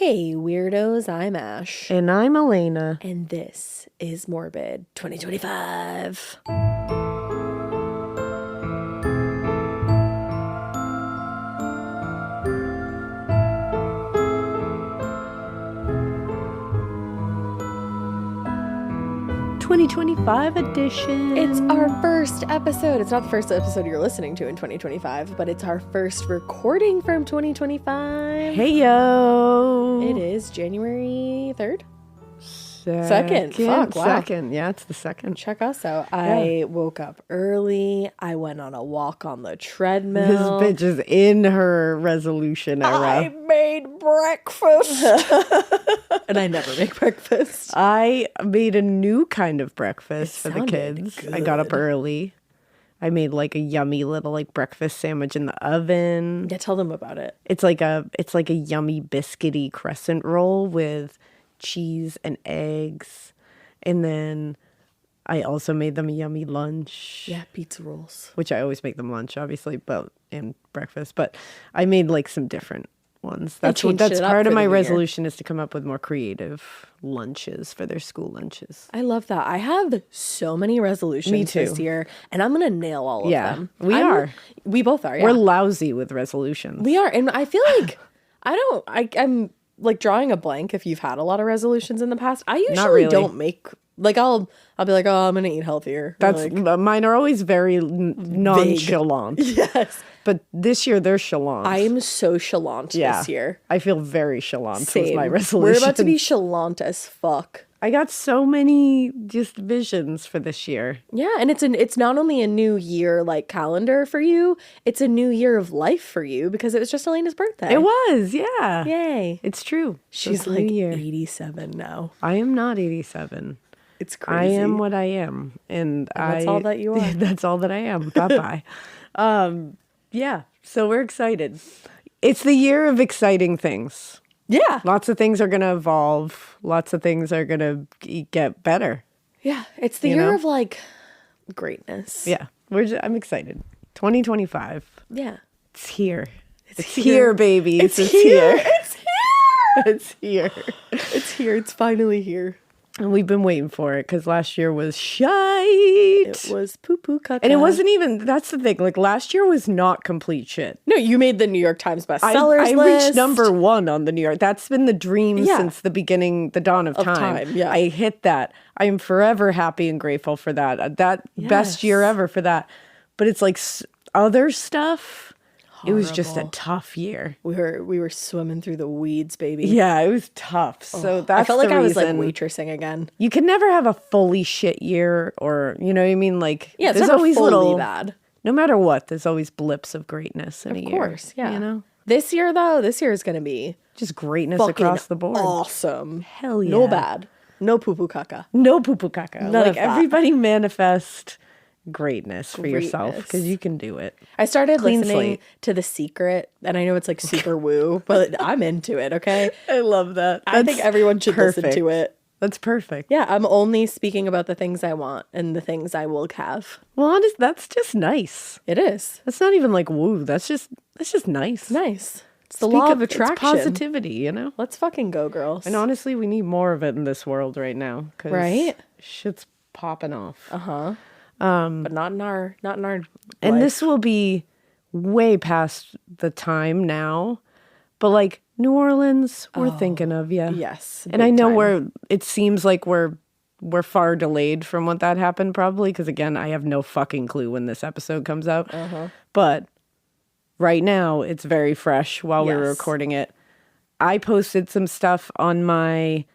Hey weirdos, I'm Ash. And I'm Elena. And this is Morbid 2025. Edition. It's our first episode. It's not the first episode you're listening to in 2025, but it's our first recording from 2025. Hey yo. It is January 3rd? Second. Fuck, wow. Second. Yeah, it's the second. Check us out. I woke up early. I went on a walk on the treadmill. This bitch is in her resolution era. I made breakfast. And I never make breakfast. I made a new kind of breakfast for the sounded kids. good. I got up early. I made like a yummy little like breakfast sandwich in the oven. Yeah, tell them about it. It's like a yummy biscuity crescent roll with cheese and eggs. And then I also made them a yummy lunch. Yeah, pizza rolls. Which I always make them lunch, obviously, and breakfast. But I made like some different ones. That's part of my resolution is to come up with more creative lunches for their school lunches. I love that. I have so many resolutions Me too. this year, and I'm gonna nail all of them. We both are. Yeah. We're lousy with resolutions. We are, and I feel like I'm like drawing a blank. If you've had a lot of resolutions in the past, I usually don't make. Like I'll be like, oh, I'm gonna eat healthier. That's mine are always very nonchalant. Yes, but this year they're chalant. I am so chalant this year. I feel very chalant. Same. Was my resolution. We're about to be chalant as fuck. I got so many just visions for this year. Yeah, and it's not only a new year like calendar for you, it's a new year of life for you because it was just Elena's birthday. It was, yeah. Yay. It's true. She's like 87 now. I am not 87. It's crazy. I am what I am. And that's all that you are. That's all that I am. Bye-bye. Yeah, so we're excited. It's the year of exciting things. Yeah. Lots of things are going to evolve. Lots of things are going to get better. Yeah. It's the year of like greatness. Yeah. I'm excited. 2025. Yeah. It's here. It's here, baby. It's here. It's here. It's here. It's here. It's finally here. And we've been waiting for it because last year was shite. It was poo-poo caca. And it wasn't even, that's the thing. Like last year was not complete shit. No, you made the New York Times bestsellers list. I reached number 1 on the New York. That's been the dream since the beginning, the dawn of time. Yeah. I hit that. I am forever happy and grateful for that. Best year ever for that. But it's like other stuff. Horrible. It was just a tough year. We were swimming through the weeds, baby. Yeah, it was tough. So that's I felt like the I was like reason. waitressing again. You can never have a fully shit year, or you know what I mean. Like it's there's never always fully bad. No matter what, there's always blips of greatness in a year. Of course, yeah. You know. This year is gonna be just greatness across the board. Awesome. Hell yeah. No bad. No poo poo caca. No poo poo caca. None like of that. Everybody manifest greatness for yourself because you can do it. I started listening slate. to The Secret, and I know it's like super woo, but I'm into it. Okay, I love that. I think everyone should listen to it. That's perfect. Yeah, I'm only speaking about the things I want and the things I will have. Well, that's just nice. It is. That's not even like woo. That's just nice. Nice. It's the law of attraction. It's positivity, you know? Let's fucking go, girls. And honestly, we need more of it in this world right now. Right? Shit's popping off. Uh-huh. But not in our And life. this will be way past the time now. But like New Orleans, we're thinking of you. Yes. And I know it seems like we're far delayed from what that happened probably. Because again, I have no fucking clue when this episode comes out. Uh-huh. But right now, it's very fresh while we were recording it. I posted some stuff on my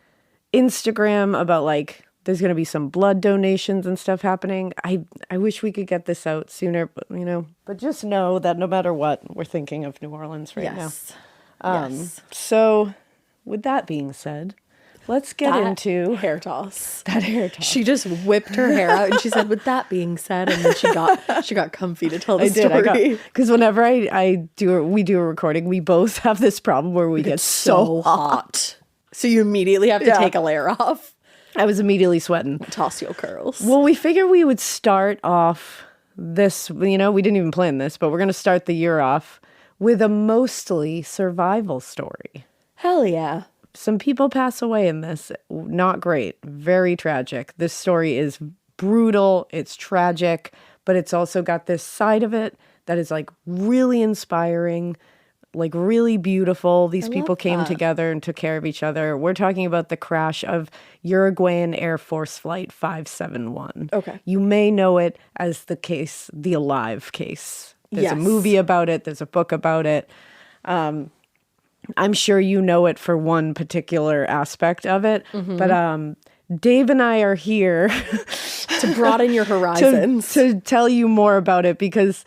Instagram about like, there's going to be some blood donations and stuff happening. I wish we could get this out sooner, but but just know that no matter what, we're thinking of New Orleans right now. Yes. So with that being said, let's get into hair toss. That hair toss. She just whipped her hair out and she said, with that being said, and then she got comfy to tell the story. Because whenever we do a recording, we both have this problem where we get so hot. So you immediately have to take a layer off. I was immediately sweating. Toss your curls. Well, we figured we would start off this, we didn't even plan this, but we're going to start the year off with a mostly survival story. Hell yeah. some people pass away in this. Not great. Very tragic. This story is brutal. It's tragic, but it's also got this side of it that is like really inspiring, like really beautiful. These people came together and took care of each other. We're talking about the crash of Uruguayan Air Force Flight 571. Okay. You may know it as the Alive case. There's a movie about it. There's a book about it. I'm sure you know it for one particular aspect of it. Mm-hmm. But Dave and I are here to broaden your horizons. to tell you more about it, because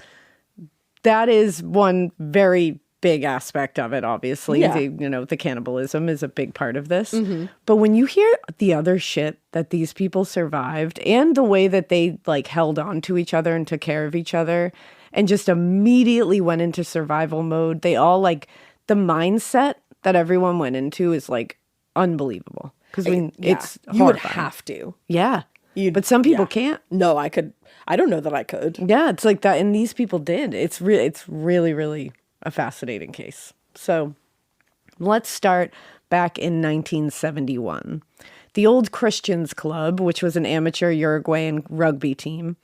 that is one very big aspect of it, obviously. Yeah. The cannibalism is a big part of this. Mm-hmm. But when you hear the other shit that these people survived and the way that they like held on to each other and took care of each other and just immediately went into survival mode, they all like the mindset that everyone went into is like unbelievable. Because it's horrifying. You would have to. Yeah. But some people can't. No, I could. I don't know that I could. Yeah, it's like that. And these people did. It's really, really a fascinating case. So let's start back in 1971. The Old Christians Club, which was an amateur Uruguayan rugby team,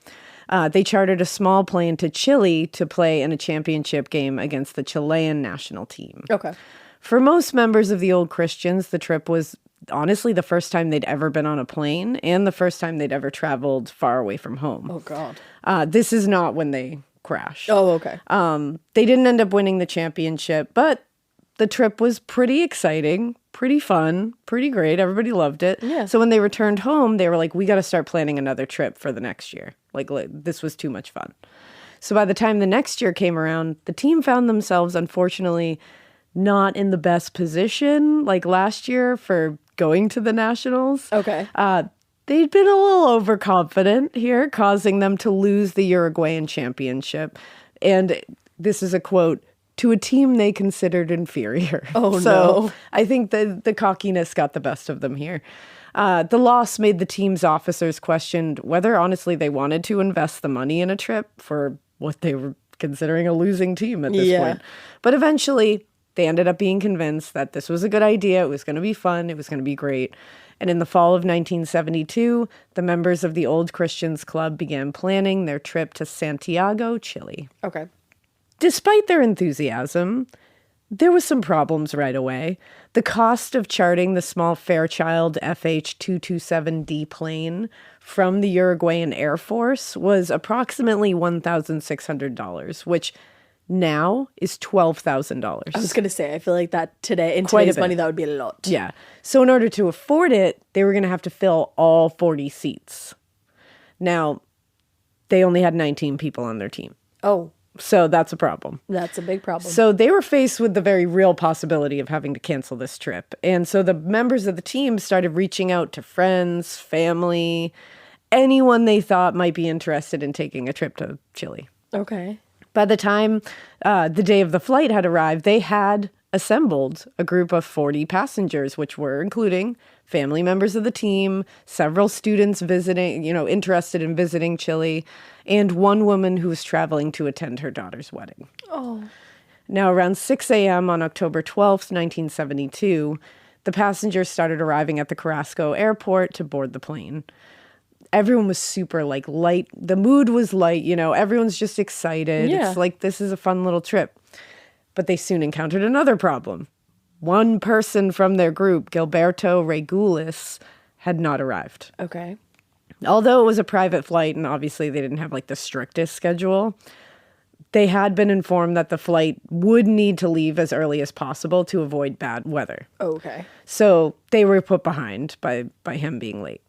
they chartered a small plane to Chile to play in a championship game against the Chilean national team. Okay. For most members of the Old Christians, the trip was honestly the first time they'd ever been on a plane and the first time they'd ever traveled far away from home. Oh, God. This is not when they crashed. Oh, okay. They didn't end up winning the championship, but the trip was pretty exciting, pretty fun, pretty great. Everybody loved it. Yeah. So when they returned home, they were like, we got to start planning another trip for the next year. Like, this was too much fun. So by the time the next year came around, the team found themselves, unfortunately, not in the best position like last year for going to the Nationals. Okay. They'd been a little overconfident here, causing them to lose the Uruguayan championship. And this is a quote, to a team they considered inferior. Oh, so no. I think the cockiness got the best of them here. The loss made the team's officers question whether, honestly, they wanted to invest the money in a trip for what they were considering a losing team at this point. But eventually, they ended up being convinced that this was a good idea. It was going to be fun. It was going to be great. And in the fall of 1972, the members of the Old Christians Club began planning their trip to Santiago, Chile. Okay. Despite their enthusiasm, there was some problems right away. The cost of charting the small Fairchild FH-227D plane from the Uruguayan Air Force was approximately $1,600, which now is $12,000. I was going to say, I feel like that today, in today's money, that would be a lot. Yeah. So in order to afford it, they were going to have to fill all 40 seats. Now, they only had 19 people on their team. Oh. So that's a problem. That's a big problem. So they were faced with the very real possibility of having to cancel this trip. And so the members of the team started reaching out to friends, family, anyone they thought might be interested in taking a trip to Chile. Okay. By the time the day of the flight had arrived, they had assembled a group of 40 passengers, which were including family members of the team, several students interested in visiting Chile, and one woman who was traveling to attend her daughter's wedding. Oh. Now, around 6 a.m. on October 12th, 1972, the passengers started arriving at the Carrasco airport to board the plane. Everyone was super light. The mood was light, everyone's just excited. Yeah. It's like, this is a fun little trip. But they soon encountered another problem. One person from their group, Gilberto Regulis, had not arrived. Okay. Although it was a private flight and obviously they didn't have the strictest schedule, they had been informed that the flight would need to leave as early as possible to avoid bad weather. Okay. So they were put behind by him being late.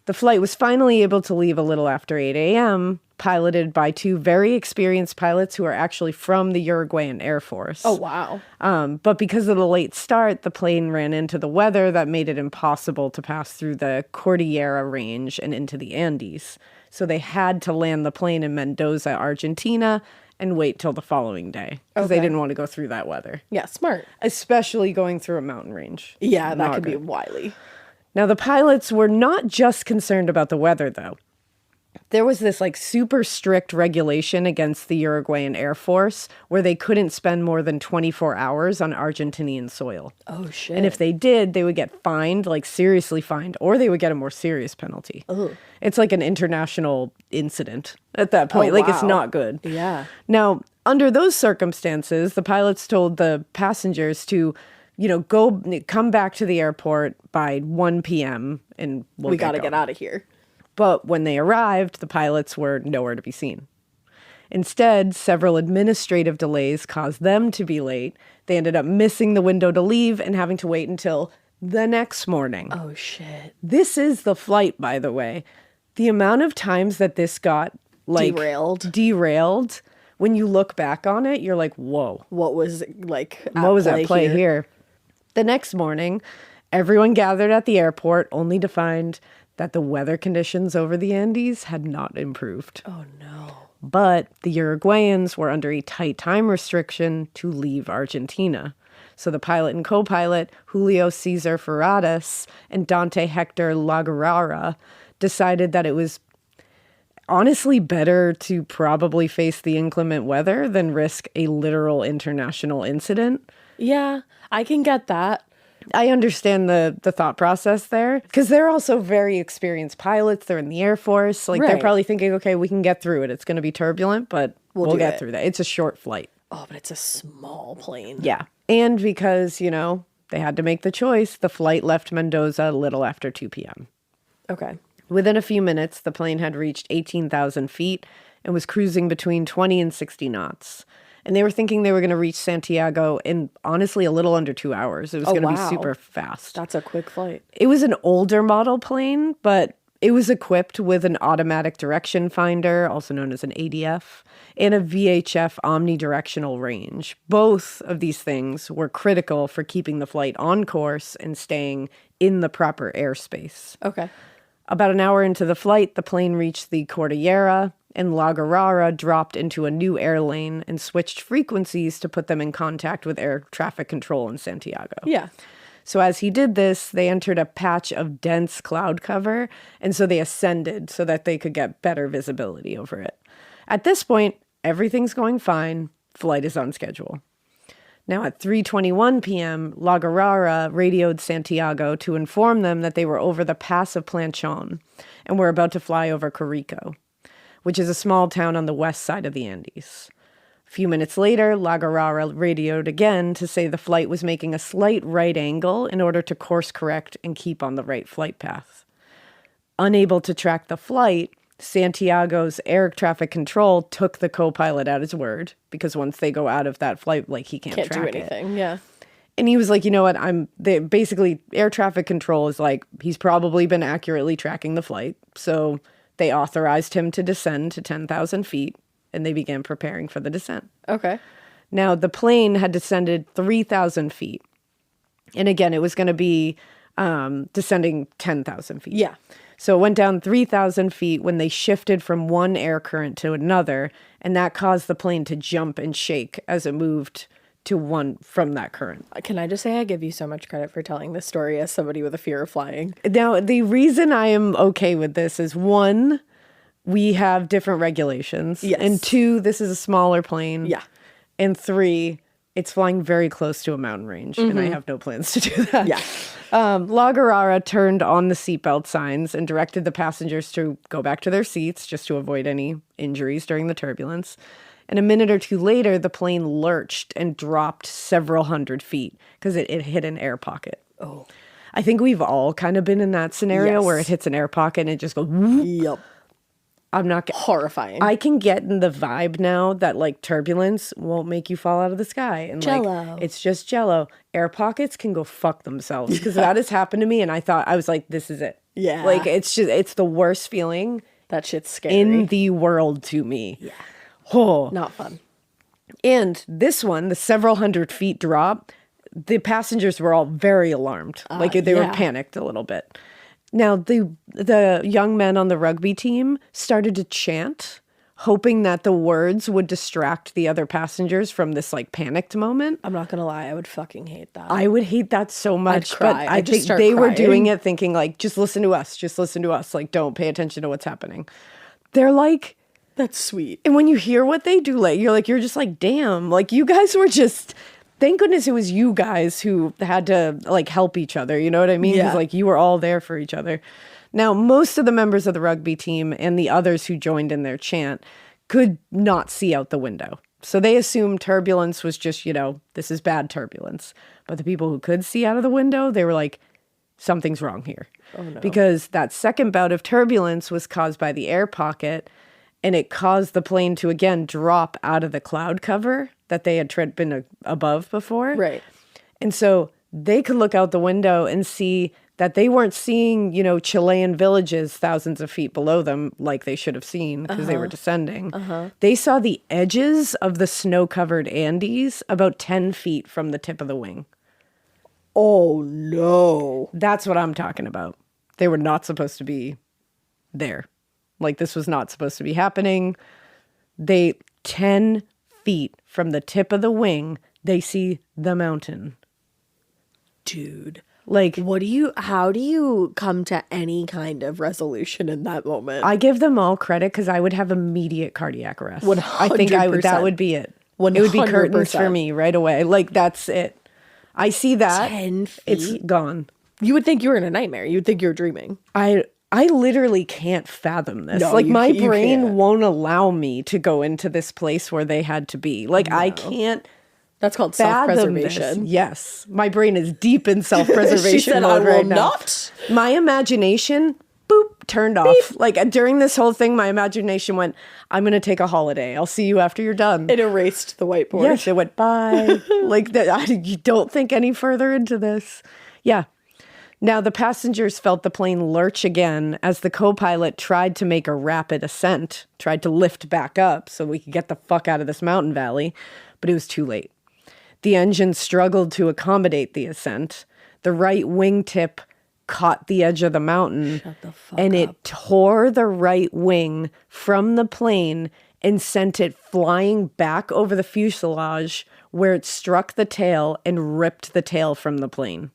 The flight was finally able to leave a little after 8 a.m., piloted by two very experienced pilots who are actually from the Uruguayan Air Force. Oh, wow. But because of the late start, the plane ran into the weather that made it impossible to pass through the Cordillera Range and into the Andes. So they had to land the plane in Mendoza, Argentina, and wait till the following day because they didn't want to go through that weather. Yeah, smart. Especially going through a mountain range. Yeah, that could be wily. Now, the pilots were not just concerned about the weather, though. there was this like super strict regulation against the Uruguayan Air Force where they couldn't spend more than 24 hours on Argentinian soil. Oh, shit. And if they did, they would get fined, like seriously fined, or they would get a more serious penalty. Oh. It's like an international incident at that point. Like, it's not good. Yeah. Now, under those circumstances, the pilots told the passengers to, come back to the airport by 1 p.m. and we got to get out of here. But when they arrived, the pilots were nowhere to be seen. Instead, several administrative delays caused them to be late. They ended up missing the window to leave and having to wait until the next morning. Oh, shit. This is the flight, by the way. The amount of times that this got, like... Derailed. When you look back on it, you're like, whoa. What was, like, at play here? The next morning, everyone gathered at the airport only to find that the weather conditions over the Andes had not improved. Oh, no. But the Uruguayans were under a tight time restriction to leave Argentina. So the pilot and co-pilot, Julio Cesar Ferradas and Dante Hector Lagarara, decided that it was honestly better to probably face the inclement weather than risk a literal international incident. Yeah, I can get that. I understand the thought process there because they're also very experienced pilots. They're in the Air Force. Like, they're probably thinking, okay, we can get through it. It's going to be turbulent, but we'll get through that. It's a short flight. Oh, but it's a small plane. Yeah. And because, they had to make the choice, the flight left Mendoza a little after 2 p.m. Okay. Within a few minutes, the plane had reached 18,000 feet and was cruising between 20 and 60 knots. And they were thinking they were going to reach Santiago in, honestly, a little under 2 hours. It was going to be super fast. That's a quick flight. It was an older model plane, but it was equipped with an automatic direction finder, also known as an ADF, and a VHF omnidirectional range. Both of these things were critical for keeping the flight on course and staying in the proper airspace. Okay. About an hour into the flight, the plane reached the Cordillera, and La Guarara dropped into a new air lane and switched frequencies to put them in contact with air traffic control in Santiago. Yeah. So as he did this, they entered a patch of dense cloud cover, and so they ascended so that they could get better visibility over it. At this point, everything's going fine. Flight is on schedule. Now at 3:21 p.m., La Guarara radioed Santiago to inform them that they were over the Pass of Planchon and were about to fly over Corico, which is a small town on the west side of the Andes. A few minutes later, La Guarara radioed again to say the flight was making a slight right angle in order to course correct and keep on the right flight path. Unable to track the flight, Santiago's air traffic control took the co-pilot at his word, because once they go out of that flight, like, he can't track do anything. it. Yeah. And he was like, you know what, basically, air traffic control is like, he's probably been accurately tracking the flight. So they authorized him to descend to 10,000 feet, and they began preparing for the descent. Okay. Now, the plane had descended 3,000 feet. And again, it was going to be descending 10,000 feet. Yeah. So it went down 3,000 feet when they shifted from one air current to another, and that caused the plane to jump and shake as it moved to one from that current. Can I just say I give you so much credit for telling this story as somebody with a fear of flying? Now, the reason I am okay with this is, one, we have different regulations. Yes. And two, this is a smaller plane. Yeah. And three, it's flying very close to a mountain range, and I have no plans to do that. Yeah. La Guarara turned on the seatbelt signs and directed the passengers to go back to their seats just to avoid any injuries during the turbulence. And a minute or two later, the plane lurched and dropped several hundred feet because it hit an air pocket. Oh. I think we've all kind of been in that scenario Yes. where it hits an air pocket and it just goes whoop. Yep. I'm not horrifying. I can get in the vibe now that, like, turbulence won't make you fall out of the sky. And Jello. Like, it's just jello. Air pockets can go fuck themselves, because that has happened to me, and I was like, this is it. Yeah. Like, it's the worst feeling That shit's scary. in the world to me. Yeah. Oh. Not fun. And this one, the several hundred feet drop, the passengers were all very alarmed. They were panicked a little bit. Now, the young men on the rugby team started to chant, hoping that the words would distract the other passengers from this, like, panicked moment. I'm not going to lie. I would fucking hate that. I would hate that so much. I'd cry. But I I'd just think start they were crying. doing it thinking, like, just listen to us. Just listen to us. Like, don't pay attention to what's happening. They're like... That's sweet. And when you hear what they do, like, you're just like, damn, like, you guys were just... Thank goodness it was you guys who had to, like, help each other. You know what I mean? Because, like, you were all there for each other. Now, most of the members of the rugby team and the others who joined in their chant could not see out the window. So they assumed turbulence was just, this is bad turbulence. But the people who could see out of the window, they were like, something's wrong here. Oh, no. Because that second bout of turbulence was caused by the air pocket, and it caused the plane to, again, drop out of the cloud cover that they had been above before. Right. And so they could look out the window and see that they weren't seeing, Chilean villages thousands of feet below them like they should have seen because they were descending. They saw the edges of the snow-covered Andes about 10 feet from the tip of the wing. Oh, no. That's what I'm talking about. They were not supposed to be there. Like, this was not supposed to be happening. 10 feet from the tip of the wing, they see the mountain. Dude. Like, how do you come to any kind of resolution in that moment? I give them all credit because I would have immediate cardiac arrest. 100%. I think that would be it. 100%. It would be curtains for me right away. Like, that's it. I see that. 10 feet? It's gone. You would think you were in a nightmare. You would think you were dreaming. I literally can't fathom this. No, like, my you brain can't. won't allow me to go into this place where they had to be. Like, no. I can't. That's called self-preservation. Yes. My brain is deep in self-preservation mode right now. Not. My imagination, boop, turned off. Beep. Like, during this whole thing, my imagination went, I'm going to take a holiday. I'll see you after you're done. It erased the whiteboard. Yes, it went, bye. Like, you don't think any further into this. Yeah. Now, the passengers felt the plane lurch again as the co-pilot tried to make a rapid ascent, tried to lift back up so we could get the fuck out of this mountain valley, but it was too late. The engine struggled to accommodate the ascent. The right wingtip caught the edge of the mountain, and it tore the right wing from the plane and sent it flying back over the fuselage where it struck the tail and ripped the tail from the plane.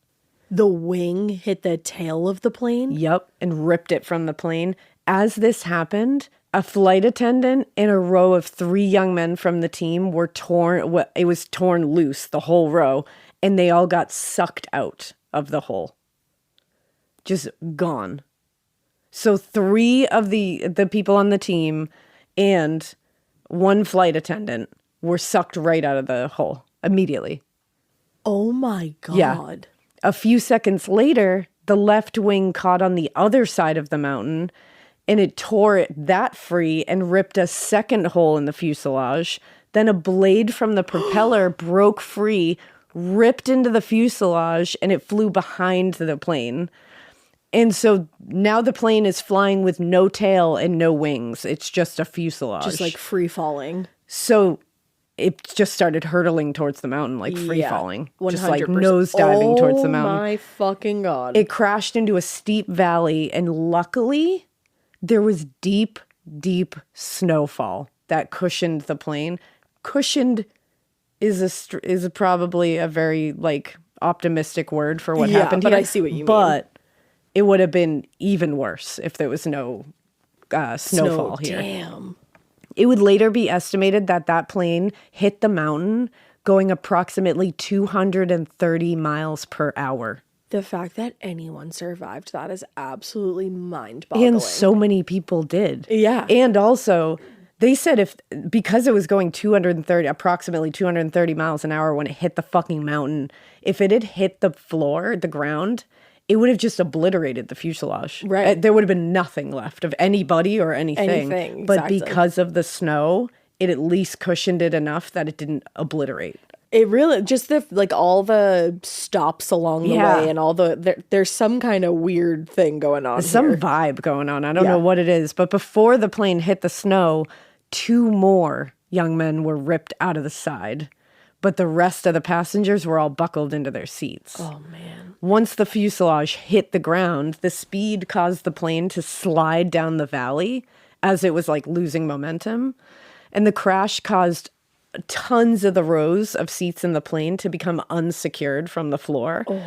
The wing hit the tail of the plane? Yep, and ripped it from the plane. As this happened, a flight attendant and a row of 3 young men from the team were torn. It was torn loose, the whole row, and they all got sucked out of the hole. Just gone. So 3 of the people on the team and 1 flight attendant were sucked right out of the hole immediately. Oh my God. Yeah. A few seconds later, the left wing caught on the other side of the mountain, and it tore that free and ripped a second hole in the fuselage. Then a blade from the propeller broke free, ripped into the fuselage, and it flew behind the plane. And so now the plane is flying with no tail and no wings. It's just a fuselage. Just like free falling. So it just started hurtling towards the mountain, like free falling. 100%. Just like nose diving towards the mountain. Oh my fucking God. It crashed into a steep valley, and luckily there was deep, deep snowfall that cushioned the plane. Cushioned is probably a very like optimistic word for what happened but here. I see what you mean. But it would have been even worse if there was no snowfall here. Damn. It would later be estimated that that plane hit the mountain going approximately 230 miles per hour. The fact that anyone survived that is absolutely mind-boggling. And so many people did. Yeah. And also, they said because it was going approximately 230 miles an hour when it hit the fucking mountain, if it had hit the floor, the ground, it would have just obliterated the fuselage. Right. There would have been nothing left of anybody or anything. But because of the snow, it at least cushioned it enough that it didn't obliterate. It really, just all the stops along the way and all there's some kind of weird thing going on. Some vibe going on. I don't know what it is. But before the plane hit the snow, 2 more young men were ripped out of the side. But the rest of the passengers were all buckled into their seats. Oh, man. Once the fuselage hit the ground, the speed caused the plane to slide down the valley as it was like losing momentum. And the crash caused tons of the rows of seats in the plane to become unsecured from the floor. Oh.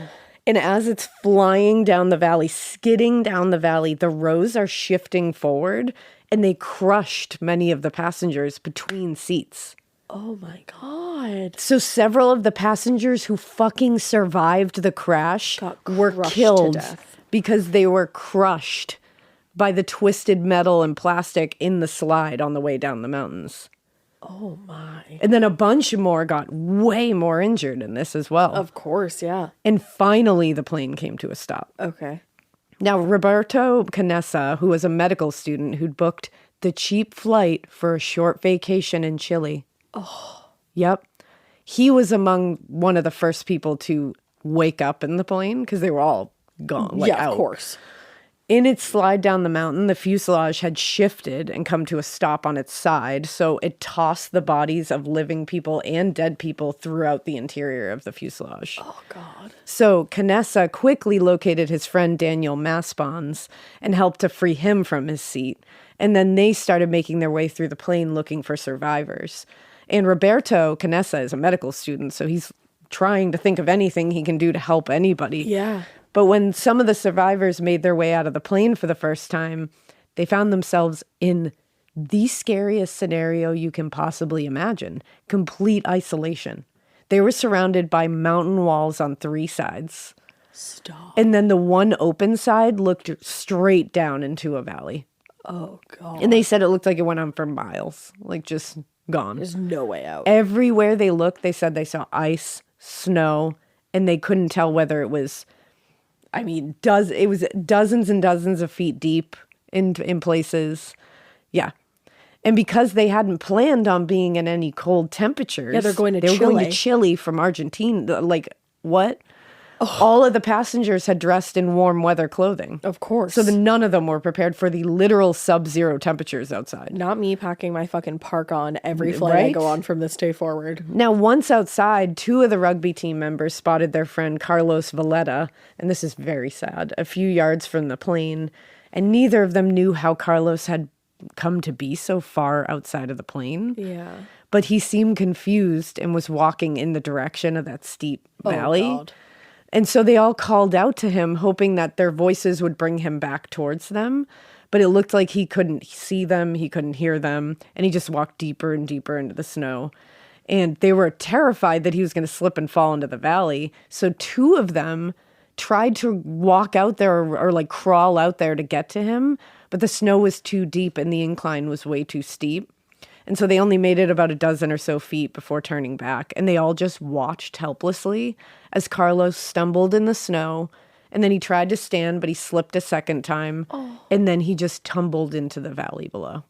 And as it's flying down the valley, skidding down the valley, the rows are shifting forward and they crushed many of the passengers between seats. Oh my God. So several of the passengers who fucking survived the crash were killed because they were crushed by the twisted metal and plastic in the slide on the way down the mountains. Oh my. And then a bunch more got way more injured in this as well. Of course, yeah. And finally the plane came to a stop. Okay. Now, Roberto Canessa, who was a medical student who'd booked the cheap flight for a short vacation in Chile. Oh. Yep. He was among one of the first people to wake up in the plane because they were all gone. Like, yeah, of course. In its slide down the mountain, the fuselage had shifted and come to a stop on its side, so it tossed the bodies of living people and dead people throughout the interior of the fuselage. Oh, God. So Canessa quickly located his friend Daniel Maspons and helped to free him from his seat, and then they started making their way through the plane looking for survivors. And Roberto Canessa is a medical student, so he's trying to think of anything he can do to help anybody. Yeah. But when some of the survivors made their way out of the plane for the first time, they found themselves in the scariest scenario you can possibly imagine. Complete isolation. They were surrounded by mountain walls on 3 sides. Stop. And then the one open side looked straight down into a valley. Oh, God. And they said it looked like it went on for miles. Like, just gone. There's no way out. Everywhere they looked, they said they saw ice, snow, and they couldn't tell whether it was... I mean, it was dozens and dozens of feet deep in places. Yeah. And because they hadn't planned on being in any cold temperatures. Yeah, they're going to Chile. They were going to Chile from Argentina. Like, what? Oh. All of the passengers had dressed in warm weather clothing. Of course. So none of them were prepared for the literal sub-zero temperatures outside. Not me packing my fucking park on every flight I go on from this day forward. Now, once outside, 2 of the rugby team members spotted their friend Carlos Valletta, and this is very sad, a few yards from the plane, and neither of them knew how Carlos had come to be so far outside of the plane. Yeah. But he seemed confused and was walking in the direction of that steep valley. Oh, God. And so they all called out to him, hoping that their voices would bring him back towards them. But it looked like he couldn't see them, he couldn't hear them, and he just walked deeper and deeper into the snow. And they were terrified that he was going to slip and fall into the valley. So 2 of them tried to walk out there or like crawl out there to get to him, but the snow was too deep and the incline was way too steep. And so they only made it about a dozen or so feet before turning back. And they all just watched helplessly as Carlos stumbled in the snow. And then he tried to stand, but he slipped a second time. Oh. And then he just tumbled into the valley below.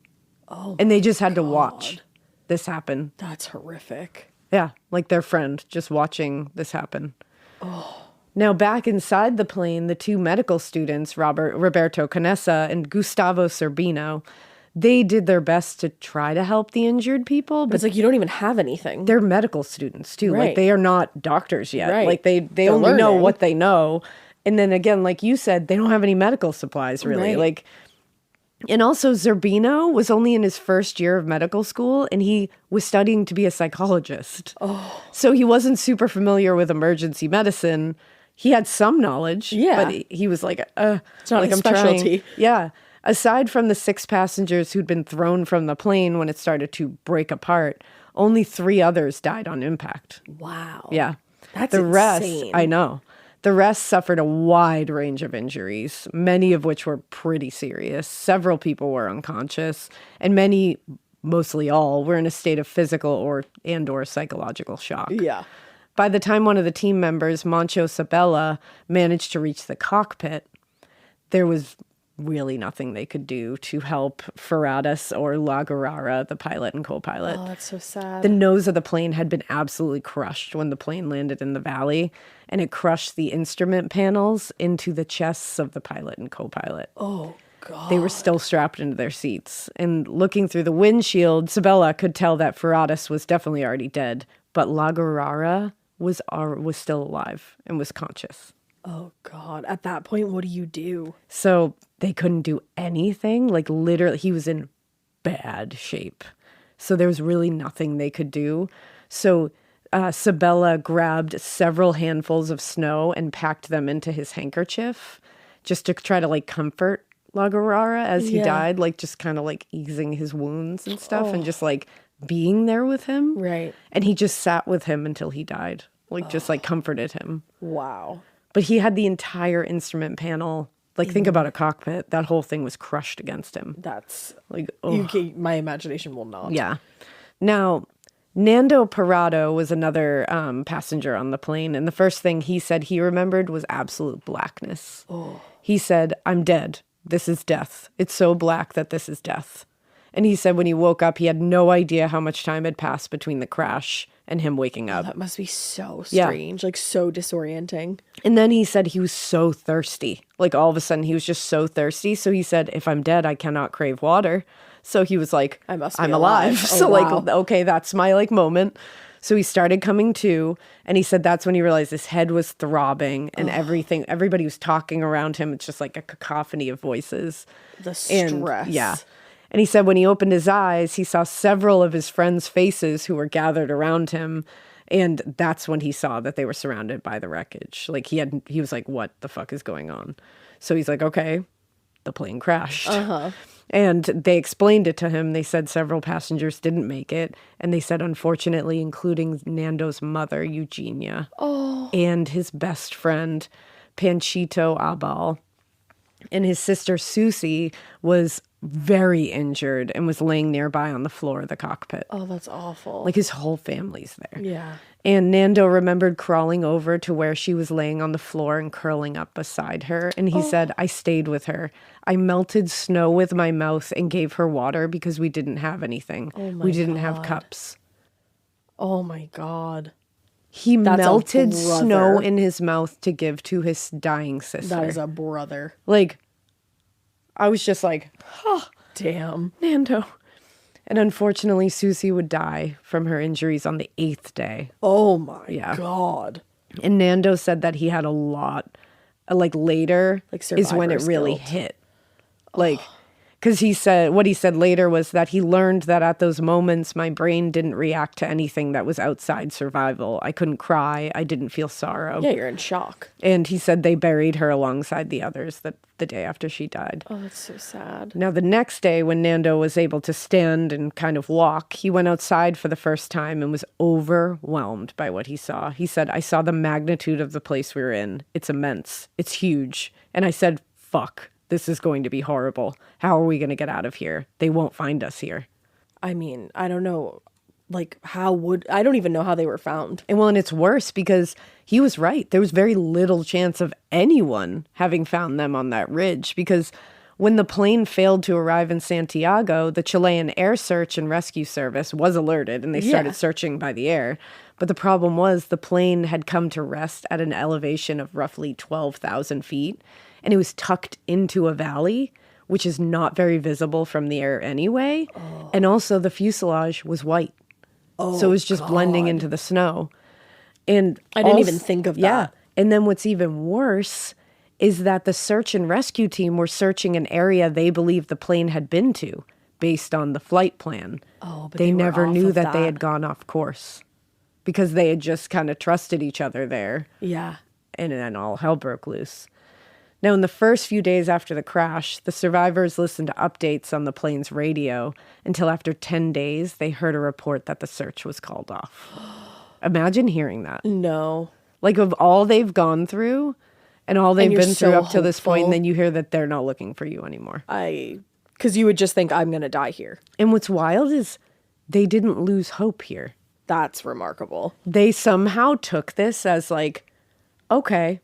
Oh, and they just had to watch this happen. That's horrific. Yeah, like their friend just watching this happen. Oh. Now, back inside the plane, the 2 medical students, Roberto Canessa and Gustavo Cerbino, they did their best to try to help the injured people. But it's like you don't even have anything. They're medical students, too. Right. Like, they are not doctors yet. Right. Like, they only know what they know. And then, again, like you said, they don't have any medical supplies, really. Right. Like, and also, Zerbino was only in his first year of medical school, and he was studying to be a psychologist. Oh. So he wasn't super familiar with emergency medicine. He had some knowledge. Yeah. But he was like, it's not like his specialty. Yeah. Aside from the 6 passengers who'd been thrown from the plane when it started to break apart, only 3 others died on impact. Wow. Yeah. That's the rest, insane. I know. The rest suffered a wide range of injuries, many of which were pretty serious. Several people were unconscious, and many, mostly all, were in a state of physical or psychological shock. Yeah. By the time one of the team members, Moncho Sabella, managed to reach the cockpit, there was really nothing they could do to help Ferradas or La Guerrara, the pilot and co-pilot. Oh, that's so sad. The nose of the plane had been absolutely crushed when the plane landed in the valley, and it crushed the instrument panels into the chests of the pilot and co-pilot. Oh, God. They were still strapped into their seats. And looking through the windshield, Sabella could tell that Ferradas was definitely already dead, but La Guerrara was still alive and was conscious. Oh, God. At that point, what do you do? So they couldn't do anything. Like, literally, he was in bad shape. So there was really nothing they could do. So Sabella grabbed several handfuls of snow and packed them into his handkerchief just to try to, like, comfort La Guerrara as he died, like just kind of like easing his wounds and stuff and just like being there with him. Right. And he just sat with him until he died, like just like comforted him. Wow. But he had the entire instrument panel. Like, think about a cockpit. That whole thing was crushed against him. That's like, my imagination will not. Yeah. Now, Nando Parado was another passenger on the plane. And the first thing he said he remembered was absolute blackness. Oh. He said, "I'm dead. This is death. It's so black that this is death." And he said when he woke up, he had no idea how much time had passed between the crash and him waking up. That must be so strange, like so disorienting. And then he said he was so thirsty. Like all of a sudden he was just so thirsty. So he said, if I'm dead, I cannot crave water. So he was like, I'm alive. Oh, so like, okay, that's my like moment. So he started coming to, and he said that's when he realized his head was throbbing and everybody was talking around him. It's just like a cacophony of voices. The stress. And he said when he opened his eyes, he saw several of his friends' faces who were gathered around him. And that's when he saw that they were surrounded by the wreckage. Like he was like, what the fuck is going on? So he's like, okay, the plane crashed. And they explained it to him. They said several passengers didn't make it. And they said, unfortunately, including Nando's mother, Eugenia, and his best friend, Panchito Abal. And his sister, Susie, was very injured and was laying nearby on the floor of the cockpit. Oh, that's awful. Like his whole family's there. Yeah. And Nando remembered crawling over to where she was laying on the floor and curling up beside her. And he said, I stayed with her. I melted snow with my mouth and gave her water because we didn't have anything. We didn't have cups. Oh my God. He melted snow in his mouth to give to his dying sister. That is a brother. Like, I was just like, oh, damn. Nando. And unfortunately, Susie would die from her injuries on the 8th day. Oh my God. And Nando said that he had a lot, like later is when it really hit. Like, because he said, what he said later was that he learned that at those moments, my brain didn't react to anything that was outside survival. I couldn't cry. I didn't feel sorrow. Yeah, you're in shock. And he said they buried her alongside the others the day after she died. Oh, that's so sad. Now, the next day when Nando was able to stand and kind of walk, he went outside for the first time and was overwhelmed by what he saw. He said, I saw the magnitude of the place we were in. It's immense. It's huge. And I said, fuck. This is going to be horrible. How are we going to get out of here? They won't find us here. I mean, I don't know. Like, I don't even know how they were found. And it's worse because he was right. There was very little chance of anyone having found them on that ridge because when the plane failed to arrive in Santiago, the Chilean Air Search and Rescue Service was alerted and they started searching by the air. But the problem was the plane had come to rest at an elevation of roughly 12,000 feet. And it was tucked into a valley, which is not very visible from the air anyway. Oh. And also the fuselage was white. Oh, so it was just blending into the snow. And I didn't even think of that. Yeah. And then what's even worse is that the search and rescue team were searching an area they believed the plane had been to based on the flight plan. Oh, but they never knew that they had gone off course because they had just kind of trusted each other there. Yeah. And then all hell broke loose. Now, in the first few days after the crash, the survivors listened to updates on the plane's radio until after 10 days, they heard a report that the search was called off. Imagine hearing that. No. Like, of all they've gone through and all they've been through up to this point, and then you hear that they're not looking for you anymore. Because you would just think, I'm going to die here. And what's wild is they didn't lose hope here. That's remarkable. They somehow took this as like, okay,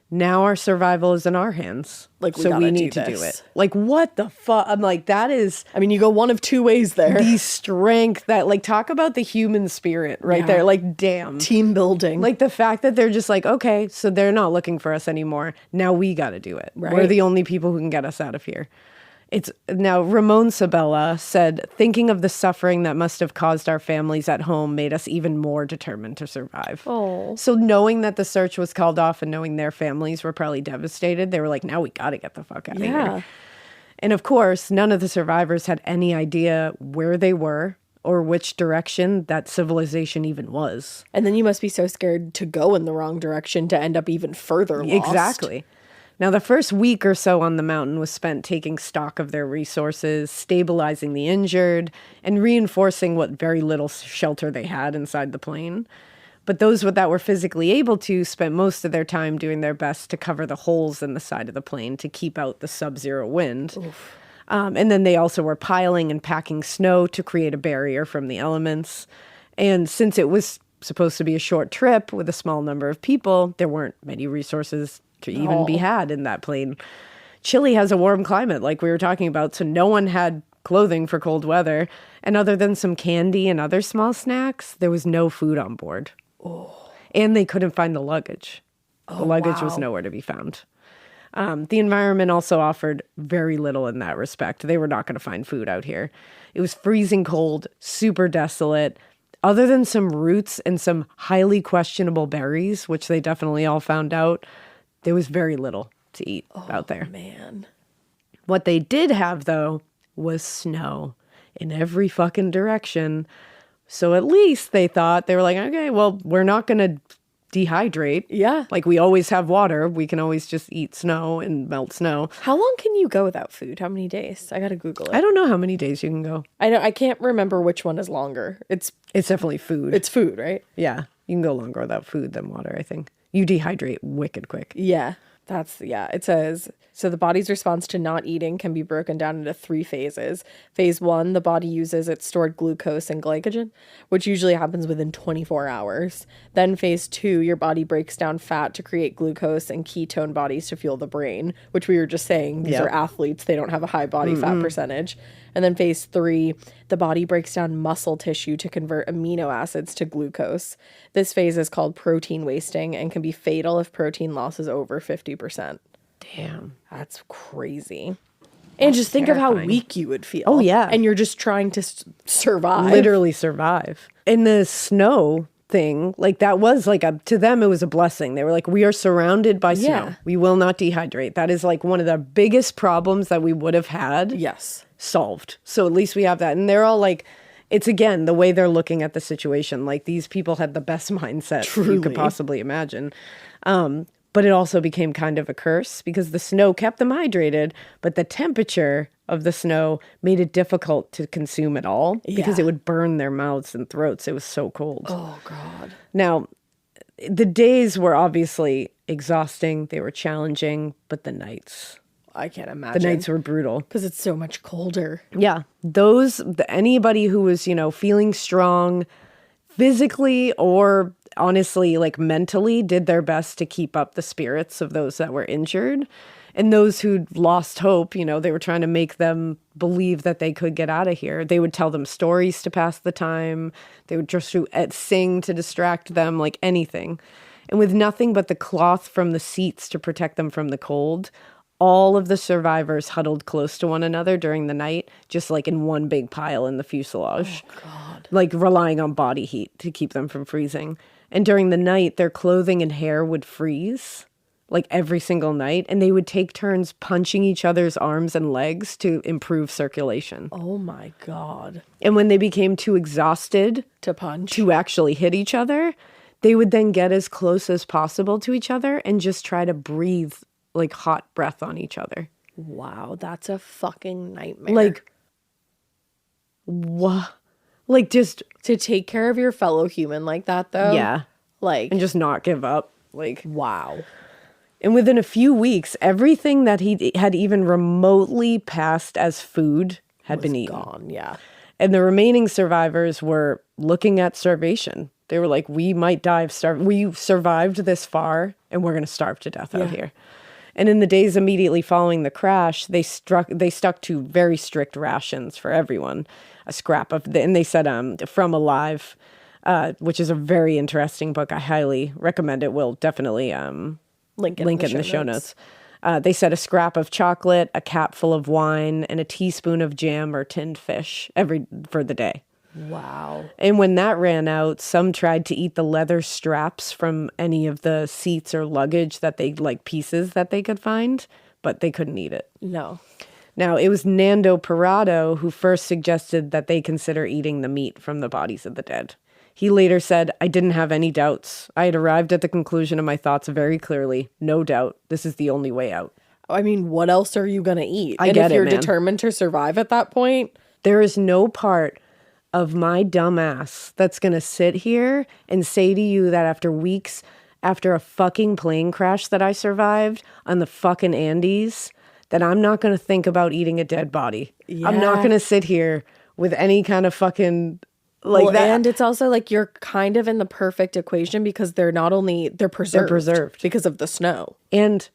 now our survival is in our hands. Like, so we need to do it. Like, what the fuck? I'm like, that is... I mean, you go one of two ways there. The strength that, like, talk about the human spirit right there. Like, damn. Team building. Like, the fact that they're just like, okay, so they're not looking for us anymore. Now we got to do it. Right. We're the only people who can get us out of here. Now, Ramon Sabella said, thinking of the suffering that must have caused our families at home made us even more determined to survive. Oh. So knowing that the search was called off and knowing their families were probably devastated, they were like, now we got to get the fuck out of here. And of course, none of the survivors had any idea where they were or which direction that civilization even was. And then you must be so scared to go in the wrong direction to end up even further lost. Exactly. Now, the first week or so on the mountain was spent taking stock of their resources, stabilizing the injured, and reinforcing what very little shelter they had inside the plane. But those that were physically able to spent most of their time doing their best to cover the holes in the side of the plane to keep out the sub-zero wind. And then they also were piling and packing snow to create a barrier from the elements. And since it was supposed to be a short trip with a small number of people, there weren't many resources to even be had in that plane. Chile has a warm climate, like we were talking about, so no one had clothing for cold weather. And other than some candy and other small snacks, there was no food on board. And they couldn't find the luggage. The luggage was nowhere to be found. The environment also offered very little in that respect. They were not going to find food out here. It was freezing cold, super desolate. Other than some roots and some highly questionable berries, which they definitely all found out, there was very little to eat out there. Man. What they did have, though, was snow in every fucking direction. So at least they thought, they were like, okay, well, we're not going to dehydrate. Yeah. Like, we always have water. We can always just eat snow and melt snow. How long can you go without food? How many days? I got to Google it. I don't know how many days you can go. I can't remember which one is longer. It's definitely food. It's food, right? Yeah. You can go longer without food than water, I think. You dehydrate wicked quick. Yeah. It says, so the body's response to not eating can be broken down into 3 phases. Phase 1, the body uses its stored glucose and glycogen, which usually happens within 24 hours. Then phase 2, your body breaks down fat to create glucose and ketone bodies to fuel the brain, which we were just saying, these are athletes, they don't have a high body fat percentage. And then phase 3, the body breaks down muscle tissue to convert amino acids to glucose. This phase is called protein wasting and can be fatal if protein loss is over 50%. Damn. That's crazy. And just think of how weak you would feel. Oh, yeah. And you're just trying to survive. Literally survive. And the snow thing, like that was like to them, it was a blessing. They were like, we are surrounded by snow. Yeah. We will not dehydrate. That is like one of the biggest problems that we would have had. Yes. Solved. So at least we have that. And they're all like, it's again, the way they're looking at the situation. Like these people had the best mindset you could possibly imagine. But it also became kind of a curse because the snow kept them hydrated, but the temperature of the snow made it difficult to consume at all because it would burn their mouths and throats. It was so cold. Oh, God. Now, the days were obviously exhausting. They were challenging, but the nights... I can't imagine. The nights were brutal. Because it's so much colder. Yeah. Anybody who was, feeling strong physically or honestly, like mentally, did their best to keep up the spirits of those that were injured. And those who'd lost hope, they were trying to make them believe that they could get out of here. They would tell them stories to pass the time. They would just sing to distract them, like anything. And with nothing but the cloth from the seats to protect them from the cold, all of the survivors huddled close to one another during the night, just like in one big pile in the fuselage. Oh, God. Like relying on body heat to keep them from freezing. And during the night, their clothing and hair would freeze, like every single night. And they would take turns punching each other's arms and legs to improve circulation. Oh, my God. And when they became too exhausted to punch, to actually hit each other, they would then get as close as possible to each other and just try to breathe like hot breath on each other. Wow, that's a fucking nightmare. Like, what? Like, just to take care of your fellow human like that, though. Yeah. Like, and just not give up. Like, wow. And within a few weeks, everything that he had even remotely passed as food had been eaten. Gone, yeah. And the remaining survivors were looking at starvation. They were like, we might die of starvation. We survived this far, and we're going to starve to death out here. And in the days immediately following the crash, they stuck to very strict rations for everyone. A scrap of and they said From Alive, which is a very interesting book. I highly recommend it. We'll definitely link it in the show notes. They said a scrap of chocolate, a capful of wine, and a teaspoon of jam or tinned fish for the day. Wow. And when that ran out, some tried to eat the leather straps from any of the seats or luggage that they pieces that they could find, but they couldn't eat it. No. Now, it was Nando Parado who first suggested that they consider eating the meat from the bodies of the dead. He later said, I didn't have any doubts. I had arrived at the conclusion of my thoughts very clearly. No doubt. This is the only way out. I mean, what else are you going to eat? I and get if it, you're man. determined to survive at that point, there is no part of my dumb ass that's going to sit here and say to you that after weeks, after a fucking plane crash that I survived on the fucking Andes, that I'm not going to think about eating a dead body. Yeah. I'm not going to sit here with any kind of fucking like that. And it's also like you're kind of in the perfect equation because they're preserved. They're preserved because of the snow. And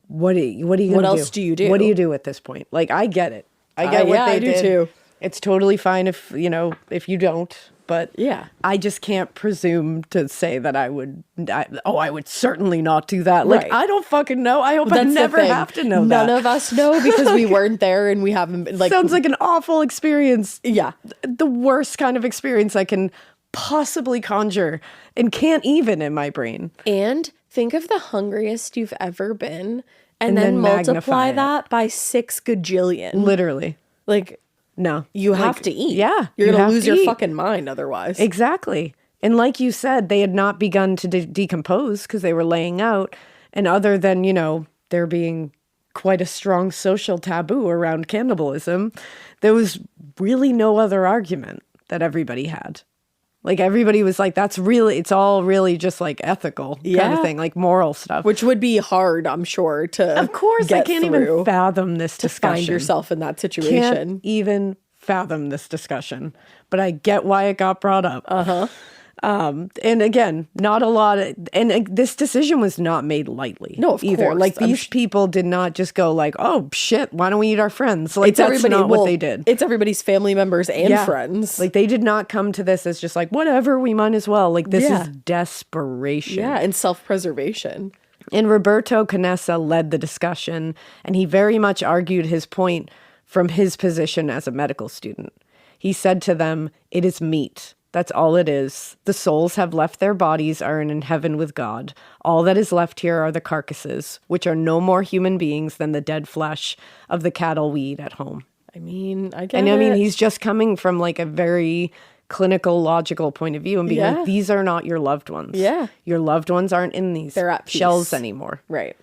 what are you going to do? What else do you do? What do you do at this point? Like, I get it. I get what they did. I do too. It's totally fine if you don't. But yeah, I just can't presume to say that I would certainly not do that. Like, right. I don't fucking know. I hope I never have to know that. None of us know because we weren't there and we haven't been like. Sounds like an awful experience. Yeah. The worst kind of experience I can possibly conjure and can't even in my brain. And think of the hungriest you've ever been and then multiply that by 6 gajillion. Literally. Like, no. You have to eat. Yeah. You're going to lose your fucking mind otherwise. Exactly. And like you said, they had not begun to decompose because they were laying out. And other than, there being quite a strong social taboo around cannibalism, there was really no other argument that everybody had. Like, everybody was like, it's all really just like ethical kind of thing, like moral stuff. Which would be hard, I'm sure, to Of course, I can't even fathom this discussion. To find yourself in that situation. Can't even fathom this discussion. But I get why it got brought up. Uh-huh. And again, not a lot of, and this decision was not made lightly. No, of either. course. Like, these people did not just go like, oh shit, why don't we eat our friends? Like, that's not what they did. It's everybody's family members and friends. Like, they did not come to this as just like, whatever, we might as well. Like, this is desperation. Yeah, and self-preservation. And Roberto Canessa led the discussion, and he very much argued his point from his position as a medical student. He said to them, it is meat. That's all it is. The souls have left their bodies, are in heaven with God. All that is left here are the carcasses, which are no more human beings than the dead flesh of the cattle we eat at home. I mean, I get it. I mean, he's just coming from like a very clinical, logical point of view and being like, these are not your loved ones. Yeah. Your loved ones aren't in these shells anymore. Right.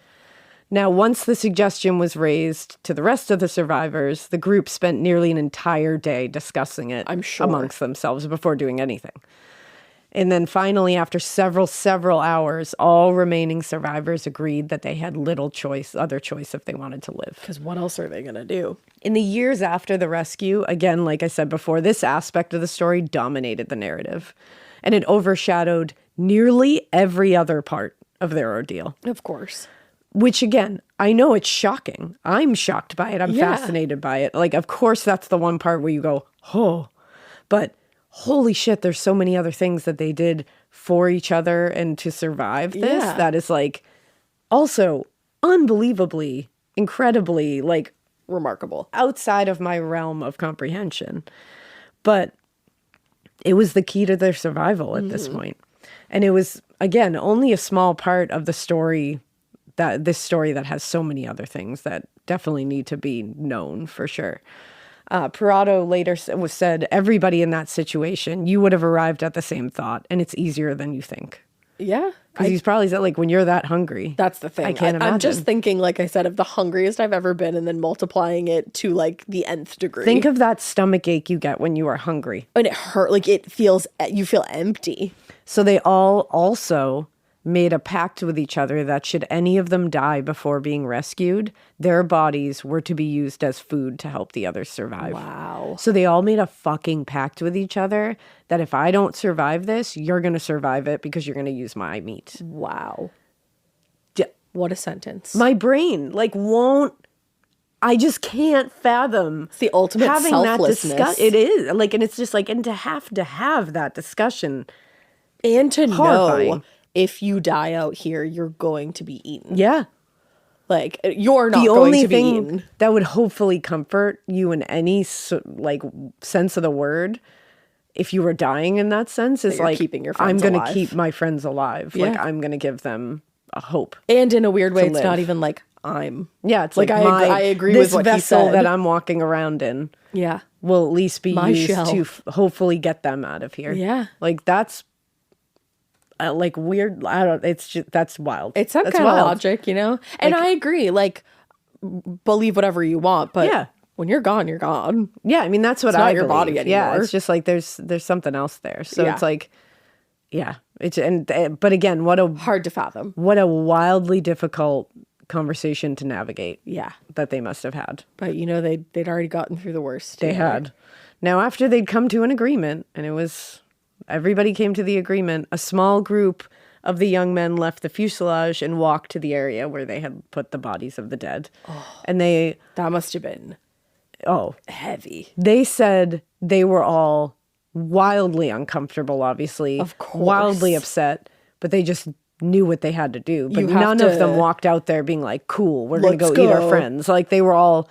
Now, once the suggestion was raised to the rest of the survivors, the group spent nearly an entire day discussing it amongst themselves before doing anything. And then finally, after several hours, all remaining survivors agreed that they had little other choice if they wanted to live. Because what else are they going to do? In the years after the rescue, again, like I said before, this aspect of the story dominated the narrative. And it overshadowed nearly every other part of their ordeal. Of course. Which, again, I know it's shocking. I'm shocked by it. I'm fascinated by it. Like, of course, that's the one part where you go, oh. But holy shit, there's so many other things that they did for each other and to survive this. That is, like, also unbelievably, incredibly, like, remarkable. Outside of my realm of comprehension. But it was the key to their survival at this point. And it was, again, only a small part of the story this story that has so many other things that definitely need to be known for sure. Parado later said, everybody in that situation, you would have arrived at the same thought, and it's easier than you think. Yeah. Because he's probably said, like, when you're that hungry. That's the thing. I can't imagine. I'm just thinking, like I said, of the hungriest I've ever been and then multiplying it to, like, the nth degree. Think of that stomach ache you get when you are hungry. And it hurt. Like, you feel empty. So they all also made a pact with each other that should any of them die before being rescued, their bodies were to be used as food to help the others survive. Wow. So they all made a fucking pact with each other that if I don't survive this, you're going to survive it because you're going to use my meat. Wow. Yeah. What a sentence. My brain, like, I just can't fathom. It's the ultimate having selflessness. It is. Like, and it's just like, and to have that discussion. And to know if you die out here, you're going to be eaten. Yeah. Like, you're not going to be eaten. The only thing that would hopefully comfort you in any, sense of the word, if you were dying in that sense, is like, keeping your friends I'm going alive. to keep my friends alive. Yeah. Like, I'm going to give them a hope. And in a weird way, it's not even like I'm. Yeah, it's like I agree with what he said. This vessel that I'm walking around in. Yeah. will at least be My used shell. to hopefully get them out of here. Yeah. Like that's like weird. I don't, it's just, that's wild. It's some That's kind of wild. logic, you know? And Like- I agree. Like, believe whatever you want, but Yeah. when you're gone, you're gone. Yeah. I mean, that's what It's not I your body believe. Yeah. anymore. It's just like, there's something else there. So Yeah. it's like, yeah, it's, but again, what a Hard to fathom. wildly difficult conversation to navigate Yeah. that they must have had. But, you know, they'd already gotten through the worst. They together. had. Now, after they'd come to an agreement, and it was everybody came to the agreement, a small group of the young men left the fuselage and walked to the area where they had put the bodies of the dead. And they, That must have been heavy. they said they were all wildly uncomfortable, obviously. Of course. Wildly upset, but they just knew what they had to do. But You have none of to- them walked out there being like, cool, we're going to Let's go eat our go. friends. Like, they were all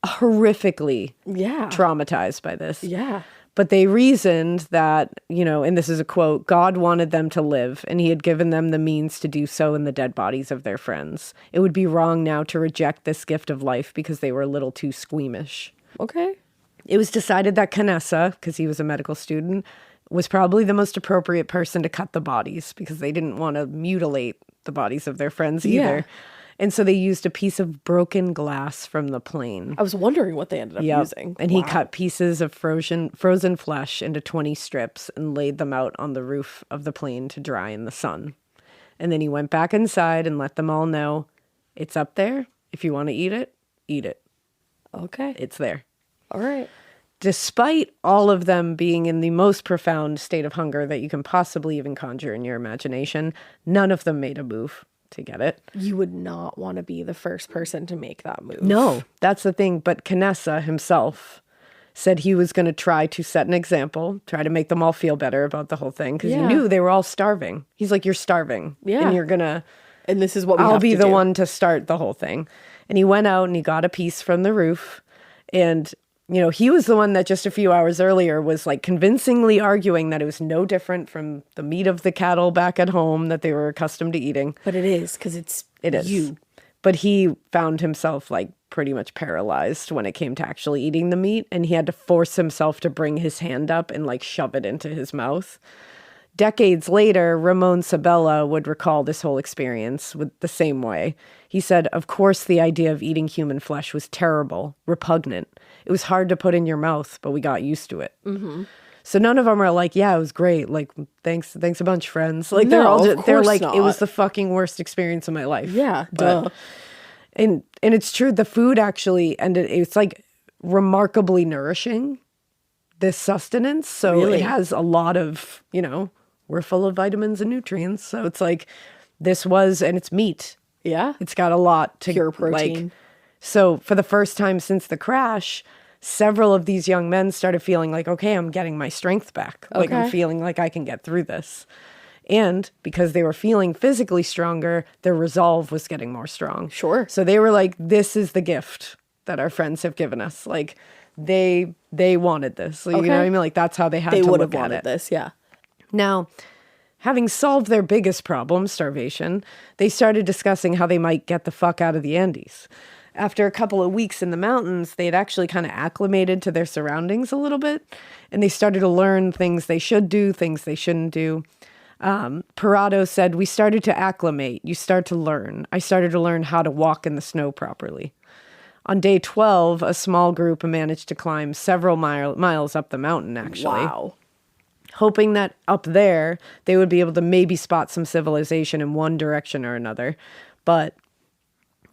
horrifically Yeah. traumatized by this. Yeah. But they reasoned that, you know, and this is a quote, God wanted them to live, and he had given them the means to do so in the dead bodies of their friends. It would be wrong now to reject this gift of life because they were a little too squeamish. Okay. It was decided that Canessa, because he was a medical student, was probably the most appropriate person to cut the bodies because they didn't want to mutilate the bodies of their friends either. Yeah. And so they used a piece of broken glass from the plane. I was wondering what they ended up Yep. using. And he Wow. cut pieces of frozen flesh into 20 strips and laid them out on the roof of the plane to dry in the sun. And then he went back inside and let them all know, it's up there. If you want to eat it, eat it. Okay. It's there. All right. Despite all of them being in the most profound state of hunger that you can possibly even conjure in your imagination, none of them made a move to get it. You would not want to be the first person to make that move. No, that's the thing. But Canessa himself said he was going to try to set an example, try to make them all feel better about the whole thing because Yeah. he knew they were all starving. He's like, you're starving. Yeah. And you're going to, And this is what we I'll have be to the do. one to start the whole thing. And he went out and he got a piece from the roof. And, you know, he was the one that just a few hours earlier was like convincingly arguing that it was no different from the meat of the cattle back at home that they were accustomed to eating. But it is because it's It is. you. But he found himself like pretty much paralyzed when it came to actually eating the meat. And he had to force himself to bring his hand up and like shove it into his mouth. Decades later, Ramon Sabella would recall this whole experience with the same way. He said, of course, the idea of eating human flesh was terrible, repugnant. It was hard to put in your mouth, but we got used to it. Mm-hmm. So none of them are like, yeah, it was great. Like, thanks a bunch, friends. Like, they're No, all of just, they're course like, not. it was the fucking worst experience of my life. Yeah. But- Duh. And it's true, the food actually, and it's like remarkably nourishing, this sustenance. So Really? it has a lot of, you know, we're full of vitamins and nutrients. So it's like, this was, and it's meat. Yeah. It's got a lot to Pure protein. Like, so for the first time since the crash, several of these young men started feeling like, okay, I'm getting my strength back. Like I'm Okay. feeling like I can get through this. And because they were feeling physically stronger, their resolve was getting more strong. Sure. So they were like, this is the gift that our friends have given us. Like they wanted this. You know what I mean? Like that's how they had They to would look have at wanted it. this. Yeah. Now, having solved their biggest problem, starvation, they started discussing how they might get the fuck out of the Andes. After a couple of weeks in the mountains, they had actually kind of acclimated to their surroundings a little bit, and they started to learn things they should do, things they shouldn't do. Parado said, we started to acclimate. You start to learn. I started to learn how to walk in the snow properly. On day 12, a small group managed to climb several miles up the mountain, actually. Wow. Hoping that up there, they would be able to maybe spot some civilization in one direction or another. But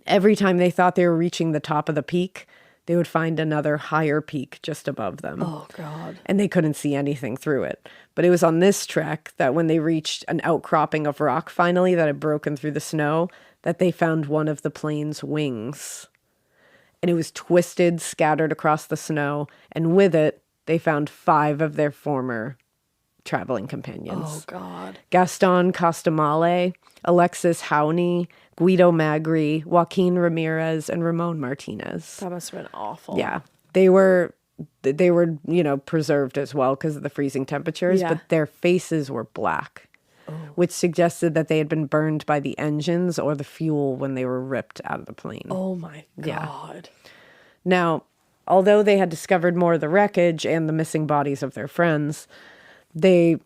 every time they thought they were reaching the top of the peak, they would find another higher peak just above them. Oh, God. And they couldn't see anything through it. But it was on this trek that when they reached an outcropping of rock finally that had broken through the snow, that they found one of the plane's wings. And it was twisted, scattered across the snow. And with it, they found 5 of their former traveling companions. Oh, God. Gaston Costamale, Alexis Hawney, Guido Magri, Joaquin Ramirez, and Ramon Martinez. That must have been awful. Yeah. They were, you know, preserved as well because of the freezing temperatures, Yeah. but their faces were black, which suggested that they had been burned by the engines or the fuel when they were ripped out of the plane. Oh, my Yeah. God. Now, although they had discovered more of the wreckage and the missing bodies of their friends, they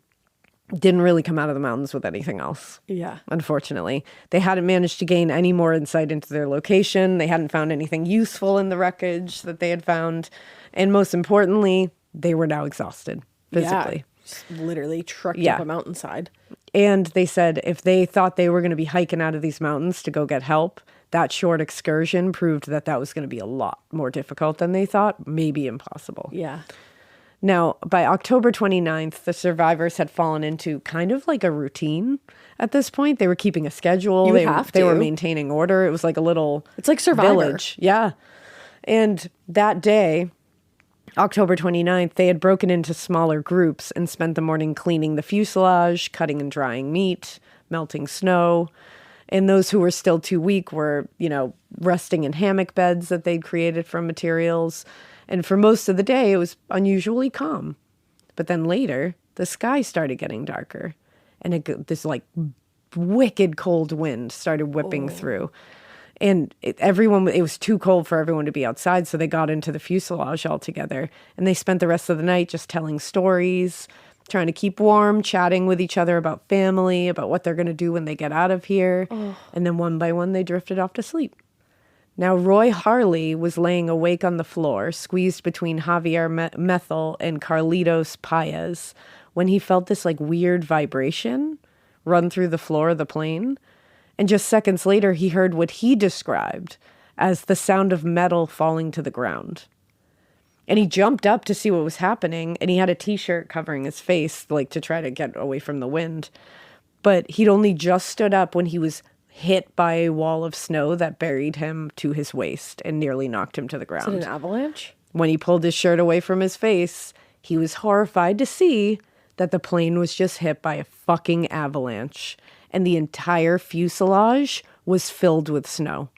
didn't really come out of the mountains with anything else. Yeah. Unfortunately. They hadn't managed to gain any more insight into their location. They hadn't found anything useful in the wreckage that they had found. And most importantly, they were now exhausted physically. Yeah. Just literally trucked Yeah. up a mountainside. And they said if they thought they were going to be hiking out of these mountains to go get help, that short excursion proved that that was going to be a lot more difficult than they thought, maybe impossible. Yeah. Now, by October 29th, the survivors had fallen into kind of like a routine at this point. They were keeping a schedule. You They were to. maintaining order. It was like a little It's like Survivor. village. Yeah. And that day, October 29th, they had broken into smaller groups and spent the morning cleaning the fuselage, cutting and drying meat, melting snow. And those who were still too weak were, resting in hammock beds that they'd created from materials. And for most of the day, it was unusually calm. But then later, the sky started getting darker. And this wicked cold wind started whipping through. And it was too cold for everyone to be outside, so they got into the fuselage all together. And they spent the rest of the night just telling stories, trying to keep warm, chatting with each other about family, about what they're going to do when they get out of here. And then one by one, they drifted off to sleep. Now, Roy Harley was laying awake on the floor, squeezed between Javier Methel and Carlitos Paez, when he felt this weird vibration run through the floor of the plane. And just seconds later, he heard what he described as the sound of metal falling to the ground. And he jumped up to see what was happening, and he had a T-shirt covering his face, to try to get away from the wind. But he'd only just stood up when he was hit by a wall of snow that buried him to his waist and nearly knocked him to the ground. Is it an avalanche? When he pulled his shirt away from his face, he was horrified to see that the plane was just hit by a fucking avalanche, and the entire fuselage was filled with snow,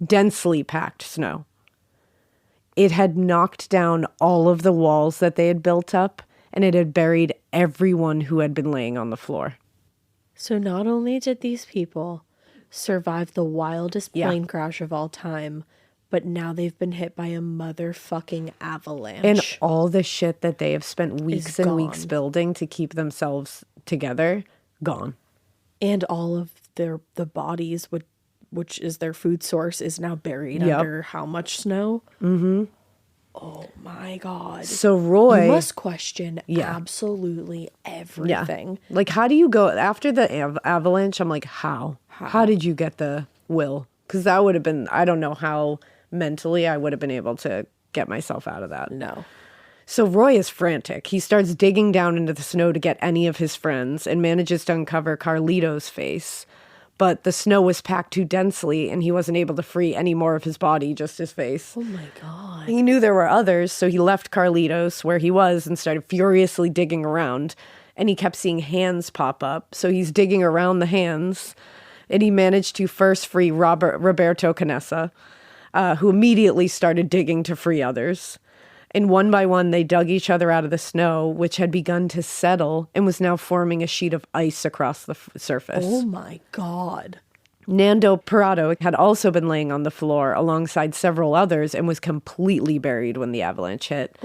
densely packed snow. It had knocked down all of the walls that they had built up, and it had buried everyone who had been laying on the floor. So not only did these people survive the wildest plane crash of all time, but now they've been hit by a motherfucking avalanche. And all the shit that they have spent weeks and weeks gone. building to keep themselves together, gone. And all of the bodies, which is their food source, is now buried under how much snow? Mm-hmm. Oh my God. So Roy... You must question absolutely everything. Yeah. How do you go... After the avalanche, I'm like, how? How did you get the will? Because that would have been... I don't know how mentally I would have been able to get myself out of that. No. So Roy is frantic. He starts digging down into the snow to get any of his friends and manages to uncover Carlito's face. But the snow was packed too densely and he wasn't able to free any more of his body, just his face. Oh my God. He knew there were others, so he left Carlitos where he was and started furiously digging around. And he kept seeing hands pop up, so he's digging around the hands. And he managed to first free Roberto Canessa, who immediately started digging to free others. And one by one, they dug each other out of the snow, which had begun to settle and was now forming a sheet of ice across the surface. Oh my God. Nando Parado had also been laying on the floor alongside several others and was completely buried when the avalanche hit.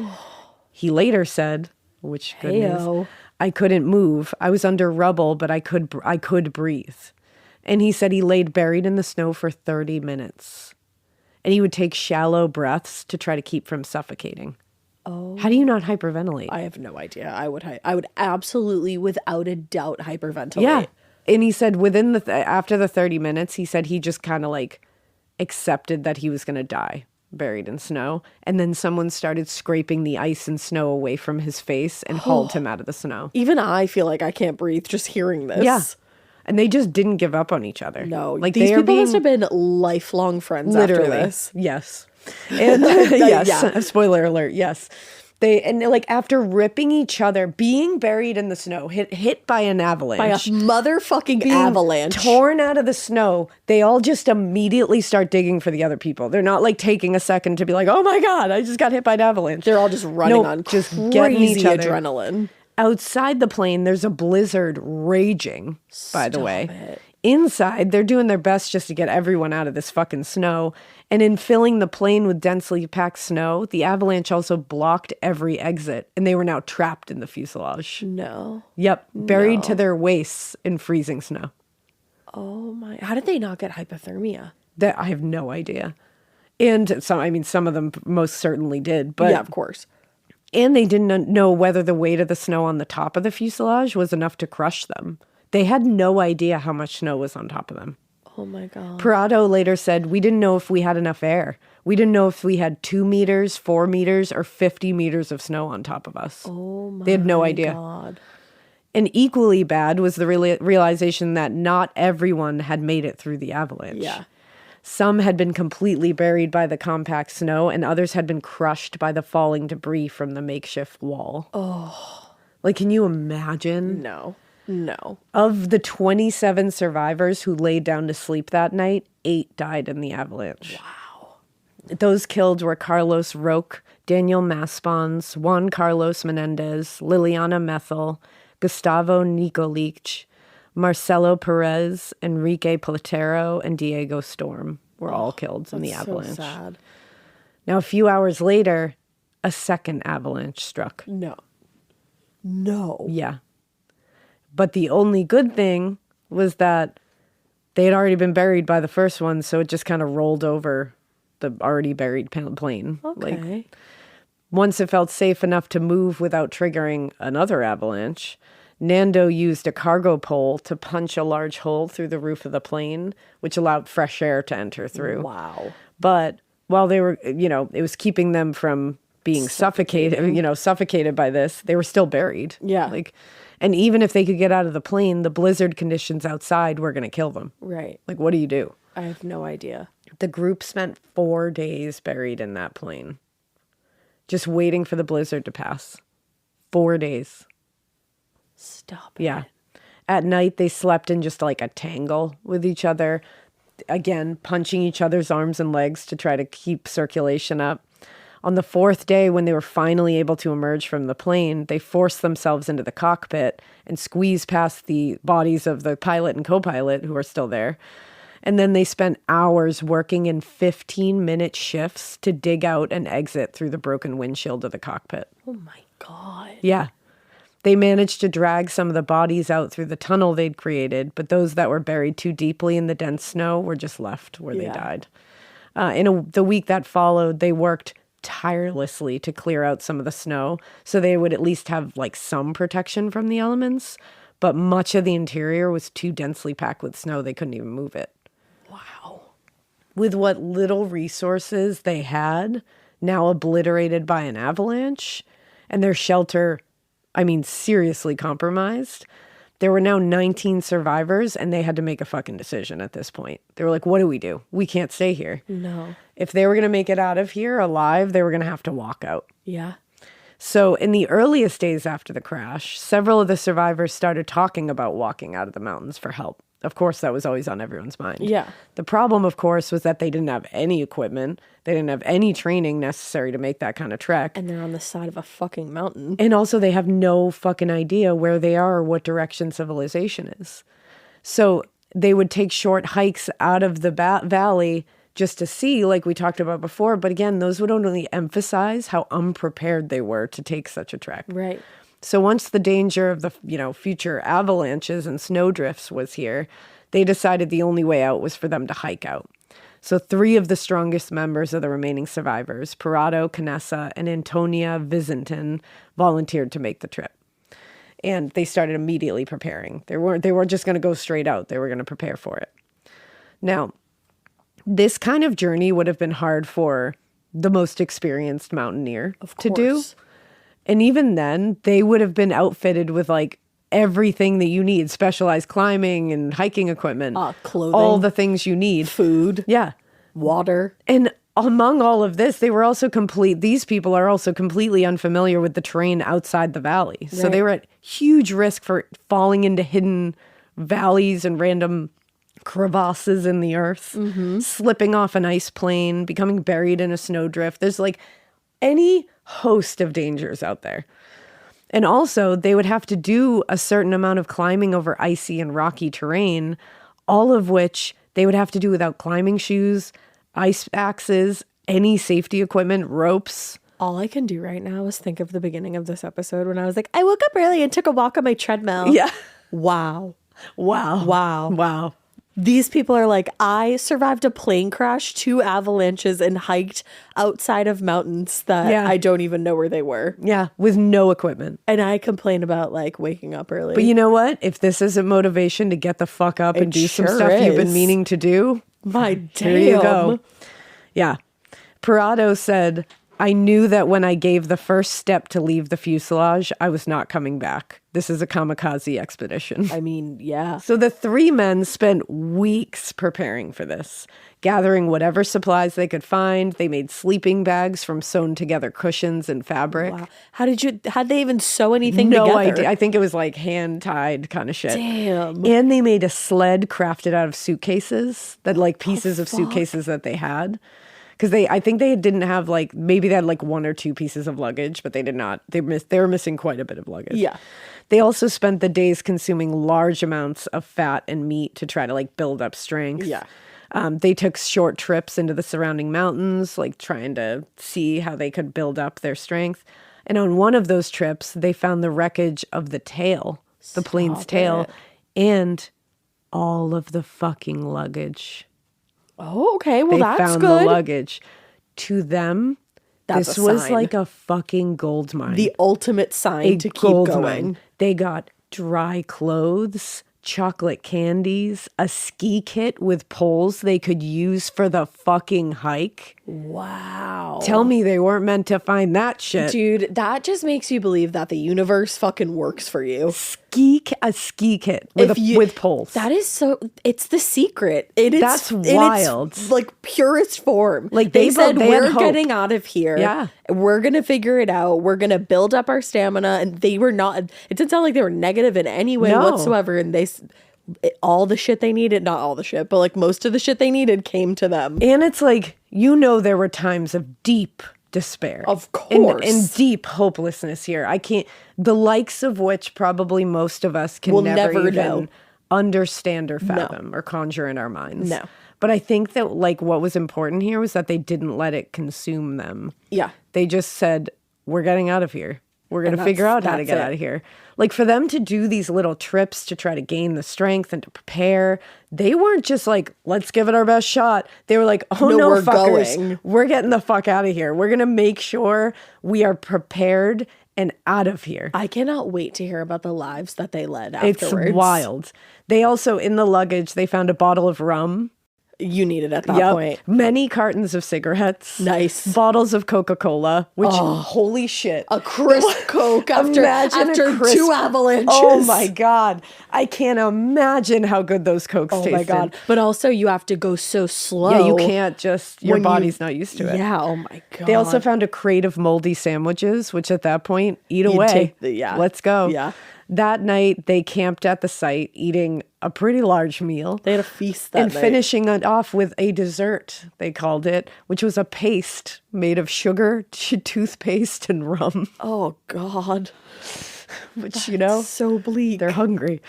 He later said, which good news, I couldn't move. I was under rubble, but I could breathe. And he said he laid buried in the snow for 30 minutes. And he would take shallow breaths to try to keep from suffocating. Oh. How do you not hyperventilate? I have no idea. I would absolutely, without a doubt, hyperventilate. Yeah. And he said after the 30 minutes, he said he just kind of accepted that he was going to die buried in snow. And then someone started scraping the ice and snow away from his face and hauled him out of the snow. Even I feel like I can't breathe just hearing this. Yeah. And they just didn't give up on each other. No, these people must have been lifelong friends after this. Yes. And yes, spoiler alert, yes. After ripping each other, being buried in the snow, hit by an avalanche. By a motherfucking avalanche. Torn out of the snow, they all just immediately start digging for the other people. They're not taking a second to be like, oh my God, I just got hit by an avalanche. They're all just running on just getting each other. Adrenaline. Outside the plane, there's a blizzard raging, by the way. Inside, they're doing their best just to get everyone out of this fucking snow. And in filling the plane with densely packed snow, the avalanche also blocked every exit, and they were now trapped in the fuselage. No. Yep, buried to their waists in freezing snow. Oh my, how did they not get hypothermia? That I have no idea. And some of them most certainly did, but yeah, of course. And they didn't know whether the weight of the snow on the top of the fuselage was enough to crush them. They had no idea how much snow was on top of them. Oh my God. Parado later said, we didn't know if we had enough air. We didn't know if we had 2 meters, 4 meters, or 50 meters of snow on top of us. Oh my God. They had no idea. And equally bad was the realization that not everyone had made it through the avalanche. Yeah. Some had been completely buried by the compact snow, and others had been crushed by the falling debris from the makeshift wall. Oh. Like, can you imagine? No. Of the 27 survivors who laid down to sleep that night, 8 died in the avalanche. Wow. Those killed were Carlos Roque, Daniel Maspons, Juan Carlos Menendez, Liliana Methel, Gustavo Nikolic, Marcelo Perez, Enrique Platero, and Diego Storm were all killed in the avalanche. So sad. Now, a few hours later, a second avalanche struck. No. Yeah. But the only good thing was that they had already been buried by the first one, so it just kind of rolled over the already buried plane. Okay. Once it felt safe enough to move without triggering another avalanche, Nando used a cargo pole to punch a large hole through the roof of the plane, which allowed fresh air to enter through. Wow. But while they were, it was keeping them from being suffocated by this, they were still buried. Yeah. And even if they could get out of the plane, the blizzard conditions outside were going to kill them. Right. What do you do? I have no idea. The group spent 4 days buried in that plane, just waiting for the blizzard to pass. 4 days. Stop it. Yeah. At night, they slept in just like a tangle with each other. Again, punching each other's arms and legs to try to keep circulation up. On the 4th day, when they were finally able to emerge from the plane, they forced themselves into the cockpit and squeezed past the bodies of the pilot and co-pilot who are still there. And then they spent hours working in 15-minute shifts to dig out an exit through the broken windshield of the cockpit. Oh my God. Yeah. They managed to drag some of the bodies out through the tunnel they'd created, but those that were buried too deeply in the dense snow were just left where they died. The week that followed, they worked tirelessly to clear out some of the snow so they would at least have some protection from the elements, but much of the interior was too densely packed with snow they couldn't even move it. Wow. With what little resources they had now obliterated by an avalanche and their shelter seriously compromised, there were now 19 survivors, and they had to make a fucking decision at this point. They were like, what do? We can't stay here. No. If they were going to make it out of here alive, they were going to have to walk out. Yeah. So in the earliest days after the crash, several of the survivors started talking about walking out of the mountains for help. Of course, that was always on everyone's mind. Yeah. The problem, of course, was that they didn't have any equipment. They didn't have any training necessary to make that kind of trek. And they're on the side of a fucking mountain. And also, they have no fucking idea where they are or what direction civilization is. So they would take short hikes out of the valley just to see, like we talked about before. But again, those would only emphasize how unprepared they were to take such a trek. Right. So once the danger of the, future avalanches and snowdrifts was here, they decided the only way out was for them to hike out. So 3 of the strongest members of the remaining survivors, Parado, Canessa, and Antonia Vizintin, volunteered to make the trip. And they started immediately preparing. They weren't just going to go straight out. They were going to prepare for it. Now, this kind of journey would have been hard for the most experienced mountaineer to do. And even then, they would have been outfitted with everything that you need, specialized climbing and hiking equipment, clothing, all the things you need, food, water. And among all of this, these people are also completely unfamiliar with the terrain outside the valley. Right. So they were at huge risk for falling into hidden valleys and random crevasses in the earth, slipping off an ice plane, becoming buried in a snowdrift. There's any host of dangers out there. And also, they would have to do a certain amount of climbing over icy and rocky terrain, all of which they would have to do without climbing shoes, ice axes, any safety equipment, ropes. All I can do right now is think of the beginning of this episode when I was like, I woke up early and took a walk on my treadmill. Yeah. Wow. Wow. Wow. Wow. These people are like, I survived a plane crash, 2 avalanches, and hiked outside of mountains that I don't even know where they were. Yeah, with no equipment. And I complain about like waking up early. But you know what? If this isn't motivation to get the fuck up and do some stuff you've been meaning to do, my damn. Here you go. Yeah. Parado said, I knew that when I gave the first step to leave the fuselage, I was not coming back. This is a kamikaze expedition. I mean, yeah. So the 3 men spent weeks preparing for this, gathering whatever supplies they could find. They made sleeping bags from sewn together cushions and fabric. Wow. How'd they even sew anything together? No idea. I think it was like hand tied kind of shit. Damn. And they made a sled crafted out of suitcases, that like pieces of suitcases that they had. Because I think they didn't have like, maybe they had like 1 or 2 pieces of luggage, but they did not. They were missing quite a bit of luggage. Yeah. They also spent the days consuming large amounts of fat and meat to try to like build up strength. Yeah. They took short trips into the surrounding mountains, like trying to see how they could build up their strength. And on one of those trips, they found the wreckage of the tail, the plane's tail, and all of the fucking luggage. Oh, okay. Well, that's good. They found the luggage. To them, this was like a fucking gold mine. The ultimate sign to keep going. Mine. They got dry clothes, chocolate candies, a ski kit with poles they could use for the fucking hike. Wow. Tell me they weren't meant to find that shit. Dude, that just makes you believe that the universe fucking works for you. A ski kit with poles. That is so, it's the secret. That's wild. In its, like, purest form. Like they said, we're getting out of here. Yeah. We're going to figure it out. We're going to build up our stamina. And they were not, it didn't sound like they were negative in any way whatsoever. And all the shit they needed, not all the shit, but like most of the shit they needed came to them. And it's like, there were times of deep despair. Of course. And deep hopelessness here. The likes of which probably most of us can never even understand or fathom or conjure in our minds. No. But I think that like what was important here was that they didn't let it consume them. Yeah. They just said, we're getting out of here. We're going to figure out how to get out of here. Like for them to do these little trips to try to gain the strength and to prepare, they weren't just like, let's give it our best shot. They were like, we're fuckers. Going. We're getting the fuck out of here. We're going to make sure we are prepared and out of here. I cannot wait to hear about the lives that they led afterwards. It's wild. They also, in the luggage, they found a bottle of rum. You need it at that point. Many cartons of cigarettes. Nice. Bottles of Coca-Cola, which, holy shit. A crisp Coke after 2 avalanches. Oh my God. I can't imagine how good those Cokes tasted. Oh my God. But also you have to go so slow. Yeah, you can't just, your body's not used to it. Yeah, oh my God. They also found a crate of moldy sandwiches, which at that point, eat away. Let's go. Yeah. That night, they camped at the site, eating a pretty large meal. They had a feast that night. And finishing it off with a dessert, they called it, which was a paste made of sugar, toothpaste, and rum. Oh, God. Which, so bleak. They're hungry.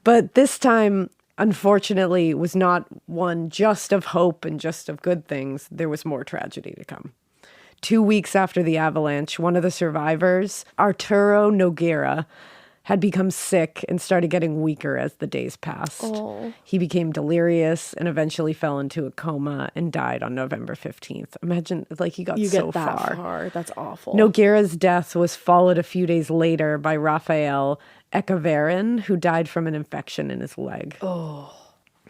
But this time, unfortunately, was not one just of hope and just of good things. There was more tragedy to come. 2 weeks after the avalanche, one of the survivors, Arturo Noguera, had become sick and started getting weaker as the days passed. Oh. He became delirious and eventually fell into a coma and died on November 15th. Imagine, like, he got so far. That's awful. Noguera's death was followed a few days later by Rafael Echeverrin, who died from an infection in his leg. Oh.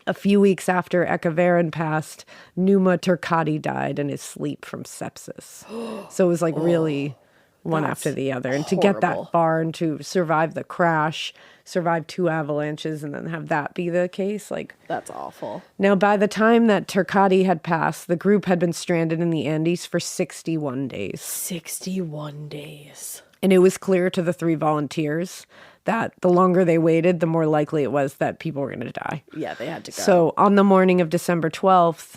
A few weeks after Echeverrin passed, Numa Turcati died in his sleep from sepsis. So it was like really one after the other. And to get that far and to survive the crash, survive 2 avalanches, and then have that be the case, like... That's awful. Now, by the time that Turcati had passed, the group had been stranded in the Andes for 61 days. 61 days. And it was clear to the 3 volunteers that the longer they waited, the more likely it was that people were going to die. Yeah, they had to go. So on the morning of December 12th,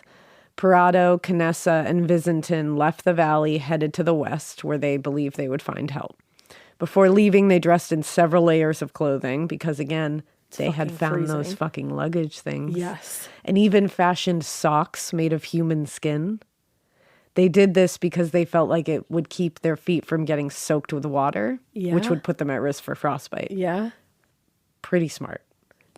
Parado, Canessa, and Visintin left the valley, headed to the west, where they believed they would find help. Before leaving, they dressed in several layers of clothing because, again, They had found those freezing. fucking luggage things. Yes. And even fashioned socks made of human skin. They did this because they felt like it would keep their feet from getting soaked with water, which would put them at risk for frostbite. Yeah. Pretty smart.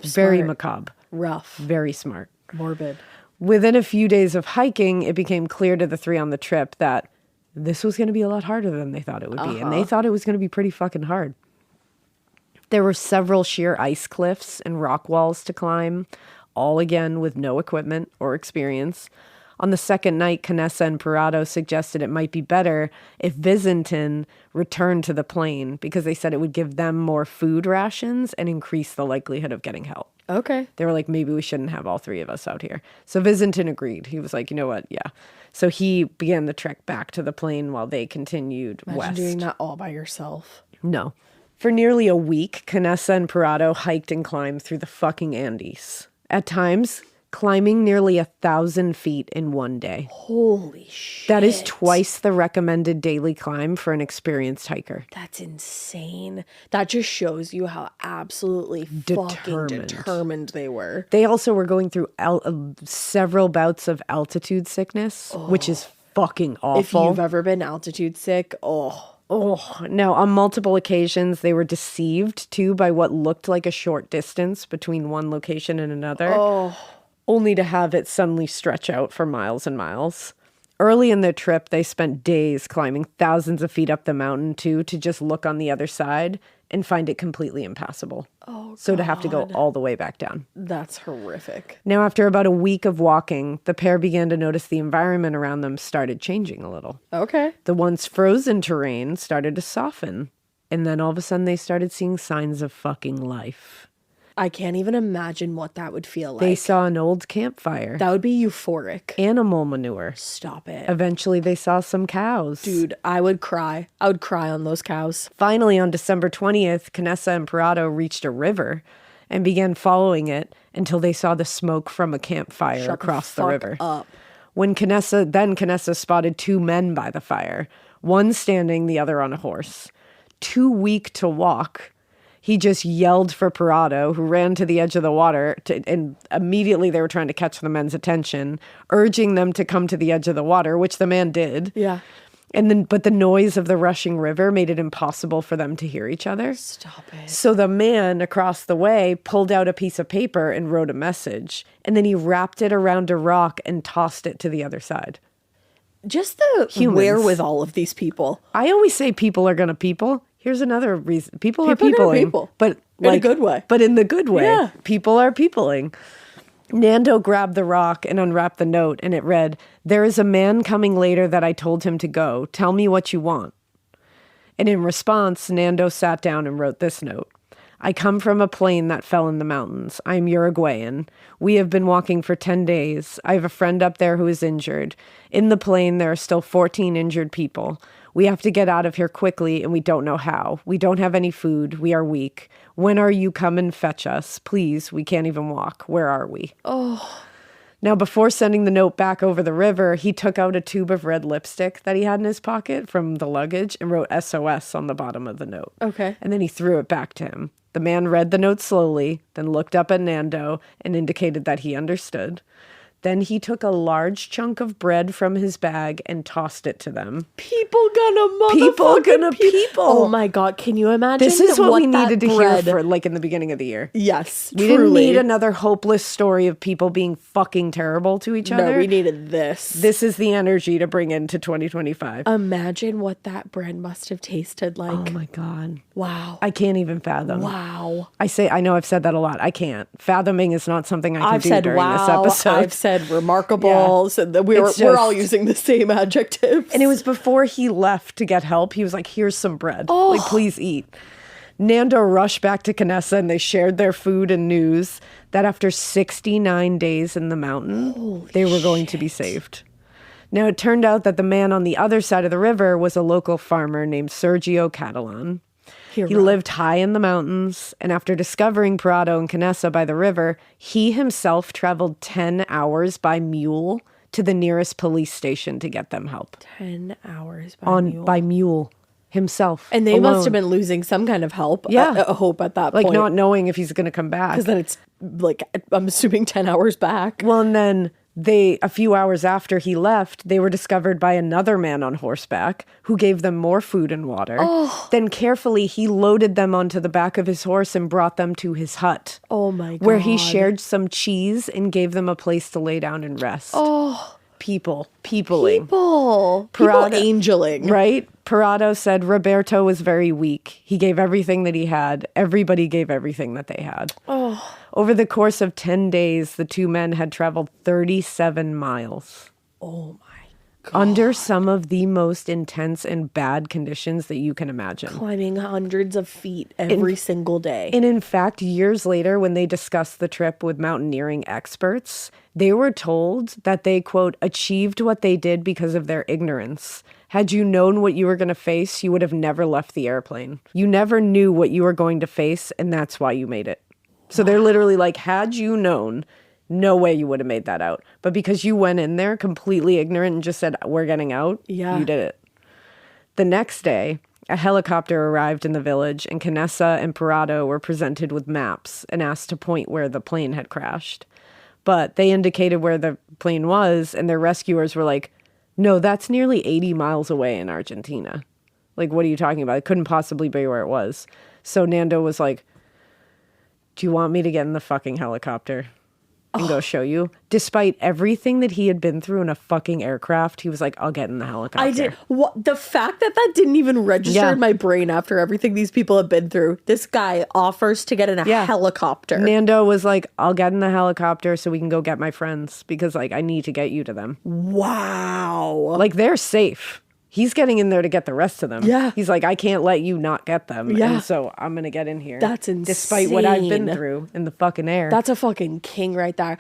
Very macabre. Rough. Very smart. Morbid. Within a few days of hiking, it became clear to the three on the trip that this was going to be a lot harder than they thought it would be. And they thought it was going to be pretty fucking hard. There were several sheer ice cliffs and rock walls to climb, all again with no equipment or experience. On the second night, Canessa and Parado suggested it might be better if Visintin returned to the plane because they said it would give them more food rations and increase the likelihood of getting help. Okay. They were like, maybe we shouldn't have all three of us out here. So Visintin agreed. He was like, you know what? Yeah. So he began the trek back to the plane while they continued west. Doing that all by yourself. No. For nearly a week, Canessa and Parado hiked and climbed through the fucking Andes. At times, climbing nearly 1,000 feet in one day. Holy shit. That is twice the recommended daily climb for an experienced hiker. That's insane. That just shows you how absolutely fucking determined they were. They also were going through several bouts of altitude sickness, which is fucking awful. If you've ever been altitude sick, Now, on multiple occasions, they were deceived, too, by what looked like a short distance between one location and another, only to have it suddenly stretch out for miles and miles. Early in their trip, they spent days climbing thousands of feet up the mountain, too, to just look on the other side and find it completely impassable. So to have to go all the way back down. That's horrific. Now, after about a week of walking, the pair began to notice the environment around them started changing a little. Okay. The once frozen terrain started to soften. And then all of a sudden, they started seeing signs of fucking life. I can't even imagine what that would feel like. They saw an old campfire. That would be euphoric. Animal manure. Stop it. Eventually, they saw some cows. Dude, I would cry. I would cry on those cows. Finally, on December 20th, Canessa and Parado reached a river and began following it until they saw the smoke from a campfire across the river. Up. When Canessa spotted two men by the fire, one standing, the other on a horse. Too weak to walk, he just yelled for Parado, who ran to the edge of the water, and immediately they were trying to catch the men's attention, urging them to come to the edge of the water, which the man did. Yeah. But the noise of the rushing river made it impossible for them to hear each other. Stop it. So the man across the way pulled out a piece of paper and wrote a message, and then he wrapped it around a rock and tossed it to the other side. Just the wherewithal of these people. I always say people are gonna people. Here's another reason. People are People are peopling. people. But In a good way. But in the good way. Yeah. People are peopling. Nando grabbed the rock and unwrapped the note, and it read, "There is a man coming later that I told him to go. Tell me what you want." And in response, Nando sat down and wrote this note. "I come from a plane that fell in the mountains. I am Uruguayan. We have been walking for 10 days. I have a friend up there who is injured. In the plane, there are still 14 injured people. We have to get out of here quickly, and we don't know how. We don't have any food. We are weak. When are you come and fetch us? Please, we can't even walk. Where are we?" Now, before sending the note back over the river, he took out a tube of red lipstick that he had in his pocket from the luggage and wrote SOS on the bottom of the note. Okay. And then he threw it back to him. The man read the note slowly, then looked up at Nando and indicated that he understood. Then he took a large chunk of bread from his bag and tossed it to them. People gonna people. Oh my God, can you imagine? This is what we needed to hear bread- for like in the beginning of the year. Yes, We truly. didn't need another hopeless story of people being fucking terrible to each other. No, we needed this. This is the energy to bring into 2025. Imagine what that bread must have tasted like. Oh my God. Wow. I can't even fathom. Wow. I know I've said that a lot. I can't. Fathoming is not something I can I've do said during wow. this episode. I've said remarkable. Yeah. So that It's we're all just- using the same adjectives. And it was before he left to get help. He was like, "Here's some bread. Like, please eat." Nando rushed back to Canessa and they shared their food and news that after 69 days in the mountain, they were going to be saved. Now, it turned out that the man on the other side of the river was a local farmer named Sergio Catalan. He lived high in the mountains, and after discovering Parado and Canessa by the river, he himself traveled 10 hours by mule to the nearest police station to get them help. 10 hours by mule. By mule. himself. And they alone. must have been losing some kind of hope at that like point. not knowing if he's going to come back. Because then it's like, I'm assuming 10 hours back. Well, and then a few hours after he left, they were discovered by another man on horseback who gave them more food and water. Then carefully, he loaded them onto the back of his horse and brought them to his hut. Oh my God. Where he shared some cheese and gave them a place to lay down and rest. Peopling. People angeling. Right? Parado said Roberto was very weak. He gave everything that he had. Everybody gave everything that they had. Over the course of 10 days, the two men had traveled 37 miles. Oh my God. Under some of the most intense and bad conditions that you can imagine. Climbing hundreds of feet every single day. And in fact, years later, when they discussed the trip with mountaineering experts, they were told that they, quote, achieved what they did because of their ignorance. Had you known what you were going to face, you would have never left the airplane. You never knew what you were going to face, and that's why you made it. So they're literally like, had you known, no way you would have made that out. But because you went in there completely ignorant and just said, we're getting out, you did it. The next day, a helicopter arrived in the village, and Canessa and Parado were presented with maps and asked to point where the plane had crashed. But they indicated where the plane was, and their rescuers were like, no, that's nearly 80 miles away in Argentina. Like, what are you talking about? It couldn't possibly be where it was. So Nando was like, do you want me to get in the fucking helicopter and go show you? Despite everything that he had been through in a fucking aircraft, he was like, I'll get in the helicopter. I did. The fact that didn't even register in my brain after everything these people have been through. This guy offers to get in a helicopter. Nando was like, I'll get in the helicopter so we can go get my friends because, like, I need to get you to them. Wow. Like, they're safe. He's getting in there to get the rest of them. Yeah. He's like, I can't let you not get them. Yeah. And so I'm going to get in here. That's insane. Despite what I've been through in the fucking air. That's a fucking king right there.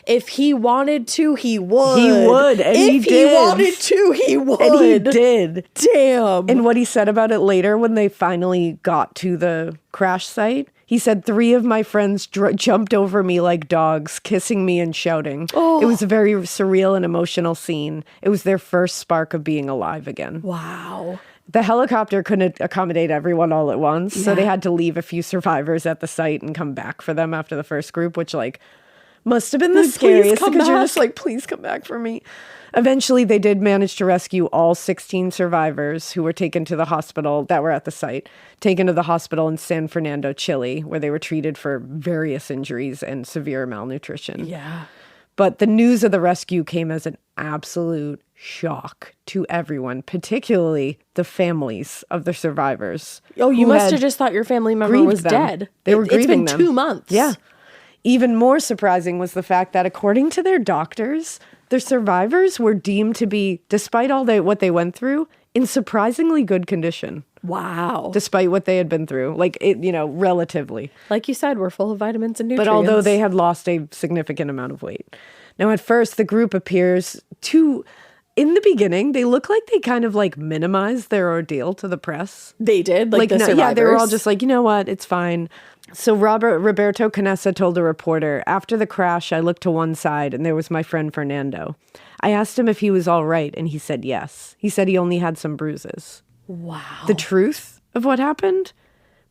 If he wanted to, he would. He would. And if he wanted to, he would. And he did. Damn. And what he said about it later when they finally got to the crash site, he said, 3 of my friends jumped over me like dogs, kissing me and shouting. It was a very surreal and emotional scene. It was their first spark of being alive again. Wow. The helicopter couldn't accommodate everyone all at once, so they had to leave a few survivors at the site and come back for them after the first group, which, like, must have been the scariest because you're just like, please come back for me. Eventually, they did manage to rescue all 16 survivors who were taken to the hospital that were at the site, taken to the hospital in San Fernando, Chile, where they were treated for various injuries and severe malnutrition. Yeah. But the news of the rescue came as an absolute shock to everyone, particularly the families of the survivors. Oh, you must have just thought your family member was dead. They were grieving them. It's been 2 months. Yeah. Even more surprising was the fact that, according to their doctors, the survivors were deemed to be, despite all what they went through, in surprisingly good condition. Wow. Despite what they had been through. Like, relatively. Like you said, we're full of vitamins and nutrients. But although they had lost a significant amount of weight. Now, at first, the group appears to... In the beginning, they look like they kind of, like, minimized their ordeal to the press. They did? Like the survivors? Yeah, they were all just like, you know what? It's fine. So Roberto Canessa told a reporter, after the crash, I looked to one side and there was my friend Fernando. I asked him if he was all right and he said yes. He said he only had some bruises. Wow. The truth of what happened?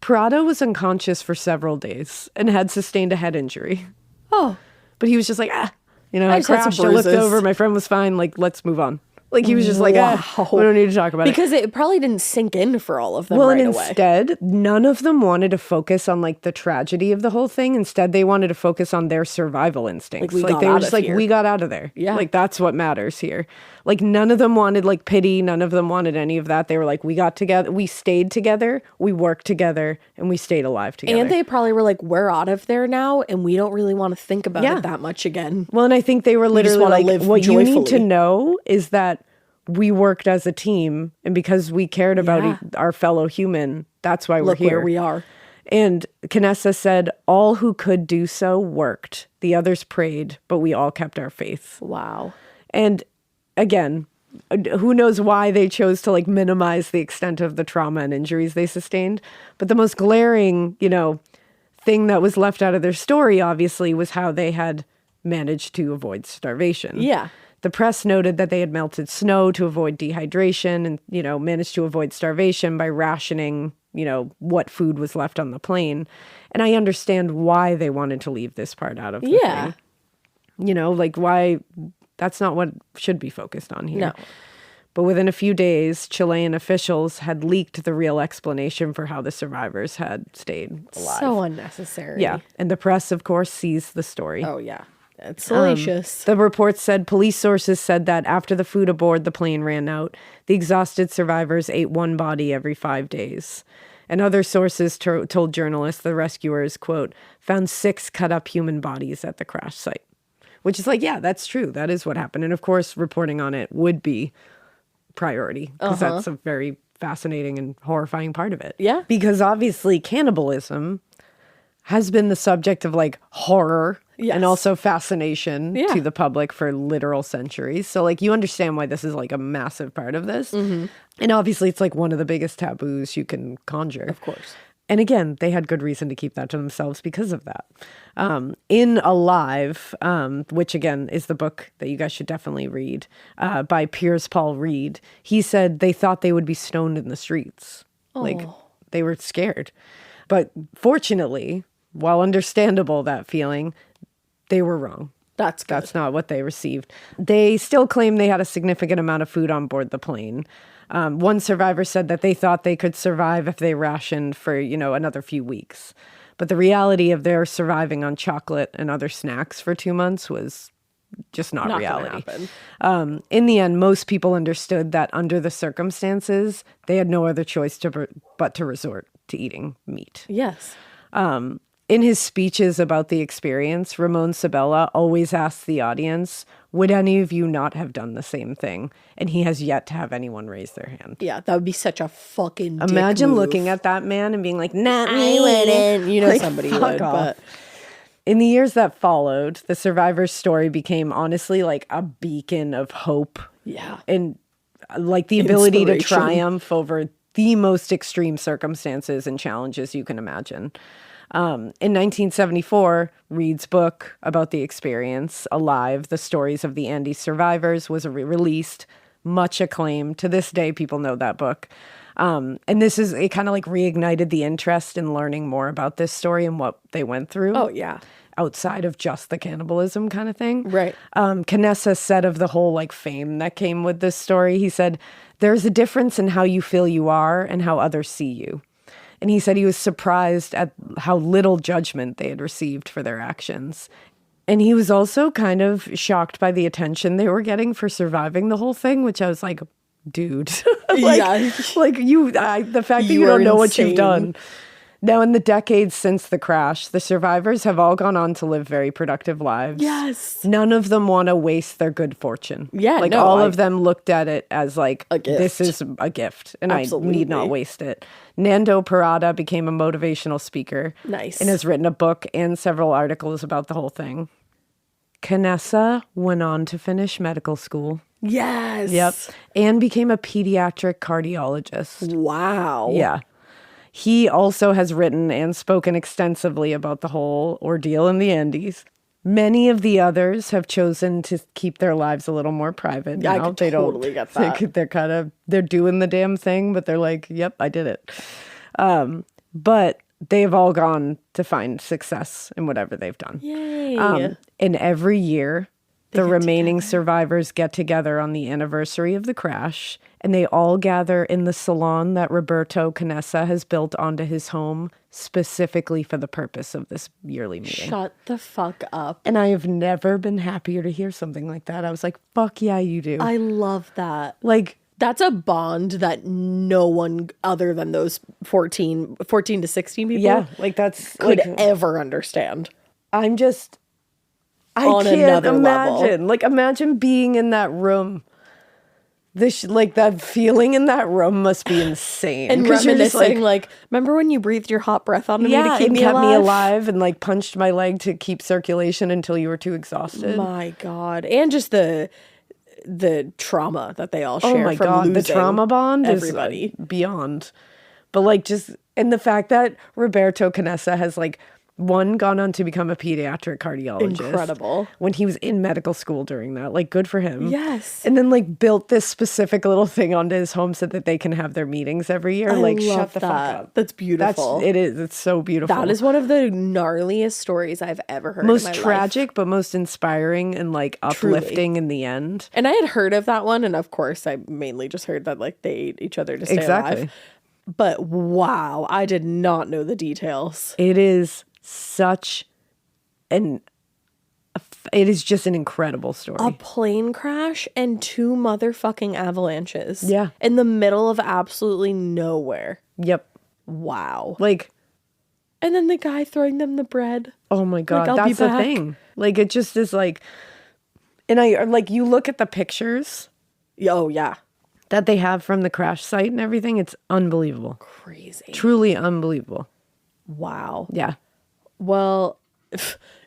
Parado was unconscious for several days and had sustained a head injury. Oh. But he was just like, I crashed, I looked bruises. over, my friend was fine, like, let's move on. Like, he was just like, we don't need to talk about it. Because it probably didn't sink in for all of them and away. Instead, none of them wanted to focus on, like, the tragedy of the whole thing. Instead, they wanted to focus on their survival instincts. Like, they were just like, we got out of there. Yeah. Like, that's what matters here. Like, none of them wanted, like, pity. None of them wanted any of that. They were like, we got together. We stayed together. We worked together. And we stayed alive together. And they probably were like, we're out of there now. And we don't really want to think about it that much again. Well, and I think they were literally like, live what joyfully. You need to know is that we worked as a team, and because we cared about our fellow human, that's why we're here. Look where we are. And Canessa said, all who could do so worked. The others prayed, but we all kept our faith. Wow. And again, who knows why they chose to, like, minimize the extent of the trauma and injuries they sustained. But the most glaring, thing that was left out of their story, obviously, was how they had managed to avoid starvation. Yeah. The press noted that they had melted snow to avoid dehydration and, managed to avoid starvation by rationing, what food was left on the plane. And I understand why they wanted to leave this part out of the thing. Why that's not what should be focused on here. No. But within a few days, Chilean officials had leaked the real explanation for how the survivors had stayed alive. So unnecessary. Yeah. And the press, of course, seized the story. Oh, yeah. It's salacious. The report said police sources said that after the food aboard the plane ran out, the exhausted survivors ate one body every 5 days. And other sources told journalists the rescuers, quote, found 6 cut up human bodies at the crash site. Which is like, yeah, that's true. That is what happened. And of course, reporting on it would be priority because that's a very fascinating and horrifying part of it. Yeah. Because obviously cannibalism has been the subject of like horror and also fascination to the public for literal centuries. So like you understand why this is like a massive part of this. And obviously it's like one of the biggest taboos you can conjure. Of course. And again, they had good reason to keep that to themselves because of that. In Alive, which again is the book that you guys should definitely read, by Piers Paul Reed, he said they thought they would be stoned in the streets. Like they were scared. But fortunately, while understandable that feeling, they were wrong. That's not what they received. They still claim they had a significant amount of food on board the plane. One survivor said that they thought they could survive if they rationed for, another few weeks. But the reality of their surviving on chocolate and other snacks for 2 months was just not reality. In the end, most people understood that under the circumstances, they had no other choice but to resort to eating meat. Yes. In his speeches about the experience, Ramon Sabella always asks the audience, would any of you not have done the same thing? And he has yet to have anyone raise their hand. Yeah, that would be such a fucking dick Imagine move. looking at that man and being like, nah, I wouldn't. Like, Somebody fuck would, off. but... In the years that followed, the survivor's story became honestly like a beacon of hope. Yeah. And like the ability to Inspiration. triumph over the most extreme circumstances and challenges you can imagine. In 1974, Reed's book about the experience, Alive, The Stories of the Andes Survivors, was released, much acclaimed. To this day, people know that book. And it kind of like reignited the interest in learning more about this story and what they went through. Oh, yeah. Outside of just the cannibalism kind of thing. Right. Canessa said of the whole like fame that came with this story, he said, there's a difference in how you feel you are and how others see you. And he said he was surprised at how little judgment they had received for their actions. And he was also kind of shocked by the attention they were getting for surviving the whole thing, which I was like, dude, the fact that you don't know what you've done. Now, in the decades since the crash, the survivors have all gone on to live very productive lives. Yes. None of them want to waste their good fortune. Yeah, like no, all of them looked at it as like, a gift. this is a gift and Absolutely. I need not waste it. Nando Parada became a motivational speaker. Nice. And has written a book and several articles about the whole thing. Canessa went on to finish medical school. Yes. Yep. And became a pediatric cardiologist. Wow. Yeah. He also has written and spoken extensively about the whole ordeal in the Andes. Many of the others have chosen to keep their lives a little more private. Yeah, I could totally get that. They're doing the damn thing, but they're like, yep, I did it. But they've all gone to find success in whatever they've done. Yay. And every year, the remaining survivors get together on the anniversary of the crash, and they all gather in the salon that Roberto Canessa has built onto his home specifically for the purpose of this yearly meeting. Shut the fuck up. And I have never been happier to hear something like that. I was like, fuck yeah, you do. I love that. Like, that's a bond that no one other than those 14 to 16 people could ever understand. I'm just... I On can't another imagine. level. Like, imagine being in that room. That feeling in that room must be insane. And 'Cause you're just reminiscing, remember when you breathed your hot breath onto me to keep and me kept alive? me alive and like punched my leg to keep circulation until you were too exhausted. My God. And just the trauma that they all share. Oh my from God, the losing trauma bond everybody. is beyond. But like and the fact that Roberto Canessa has like One gone on to become a pediatric cardiologist. Incredible. When he was in medical school during that. Like, good for him. Yes. And then, like, built this specific little thing onto his home so that they can have their meetings every year. Like, shut the fuck up. That's beautiful. It is. It's so beautiful. That is one of the gnarliest stories I've ever heard most in my tragic, life. but most inspiring and, like, uplifting in the end. And I had heard of that one, and of course, I mainly just heard that, like, they ate each other to stay alive. But wow, I did not know the details. It is such it is just an incredible story. A plane crash and 2 motherfucking avalanches. Yeah. In the middle of absolutely nowhere. Yep. Wow. Like, and then the guy throwing them the bread. Oh my God, Like, that's the thing. Like, it just is like, and you look at the pictures. Oh, yeah. That they have from the crash site and everything. It's unbelievable. Crazy. Truly unbelievable. Wow. Yeah. Well,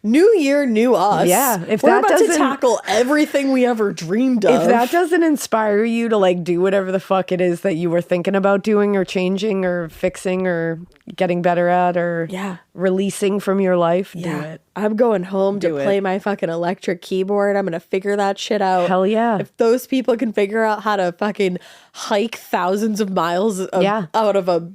new year, new us. Yeah. If we're about to tackle everything we ever dreamed of. If that doesn't inspire you to like do whatever the fuck it is that you were thinking about doing or changing or fixing or getting better at or releasing from your life, do it. I'm going home to play my fucking electric keyboard. I'm going to figure that shit out. Hell yeah. If those people can figure out how to fucking hike thousands of miles out of a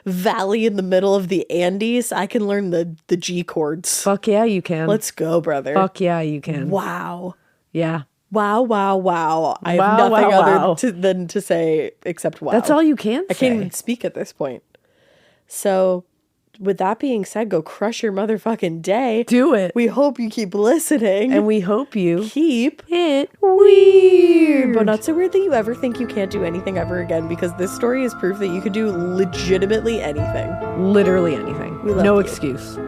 valley in the middle of the Andes, I can learn the G chords. Fuck yeah, you can. Let's go, brother. Fuck yeah, you can. Wow. Yeah. Wow, wow, wow. I have nothing other than to say except wow. That's all you can say. I can't even speak at this point. So, with that being said, go crush your motherfucking day. Do it. We hope you keep listening. And we hope you keep it weird. But not so weird that you ever think you can't do anything ever again, because this story is proof that you could do legitimately anything. Literally anything. We love no you. excuse.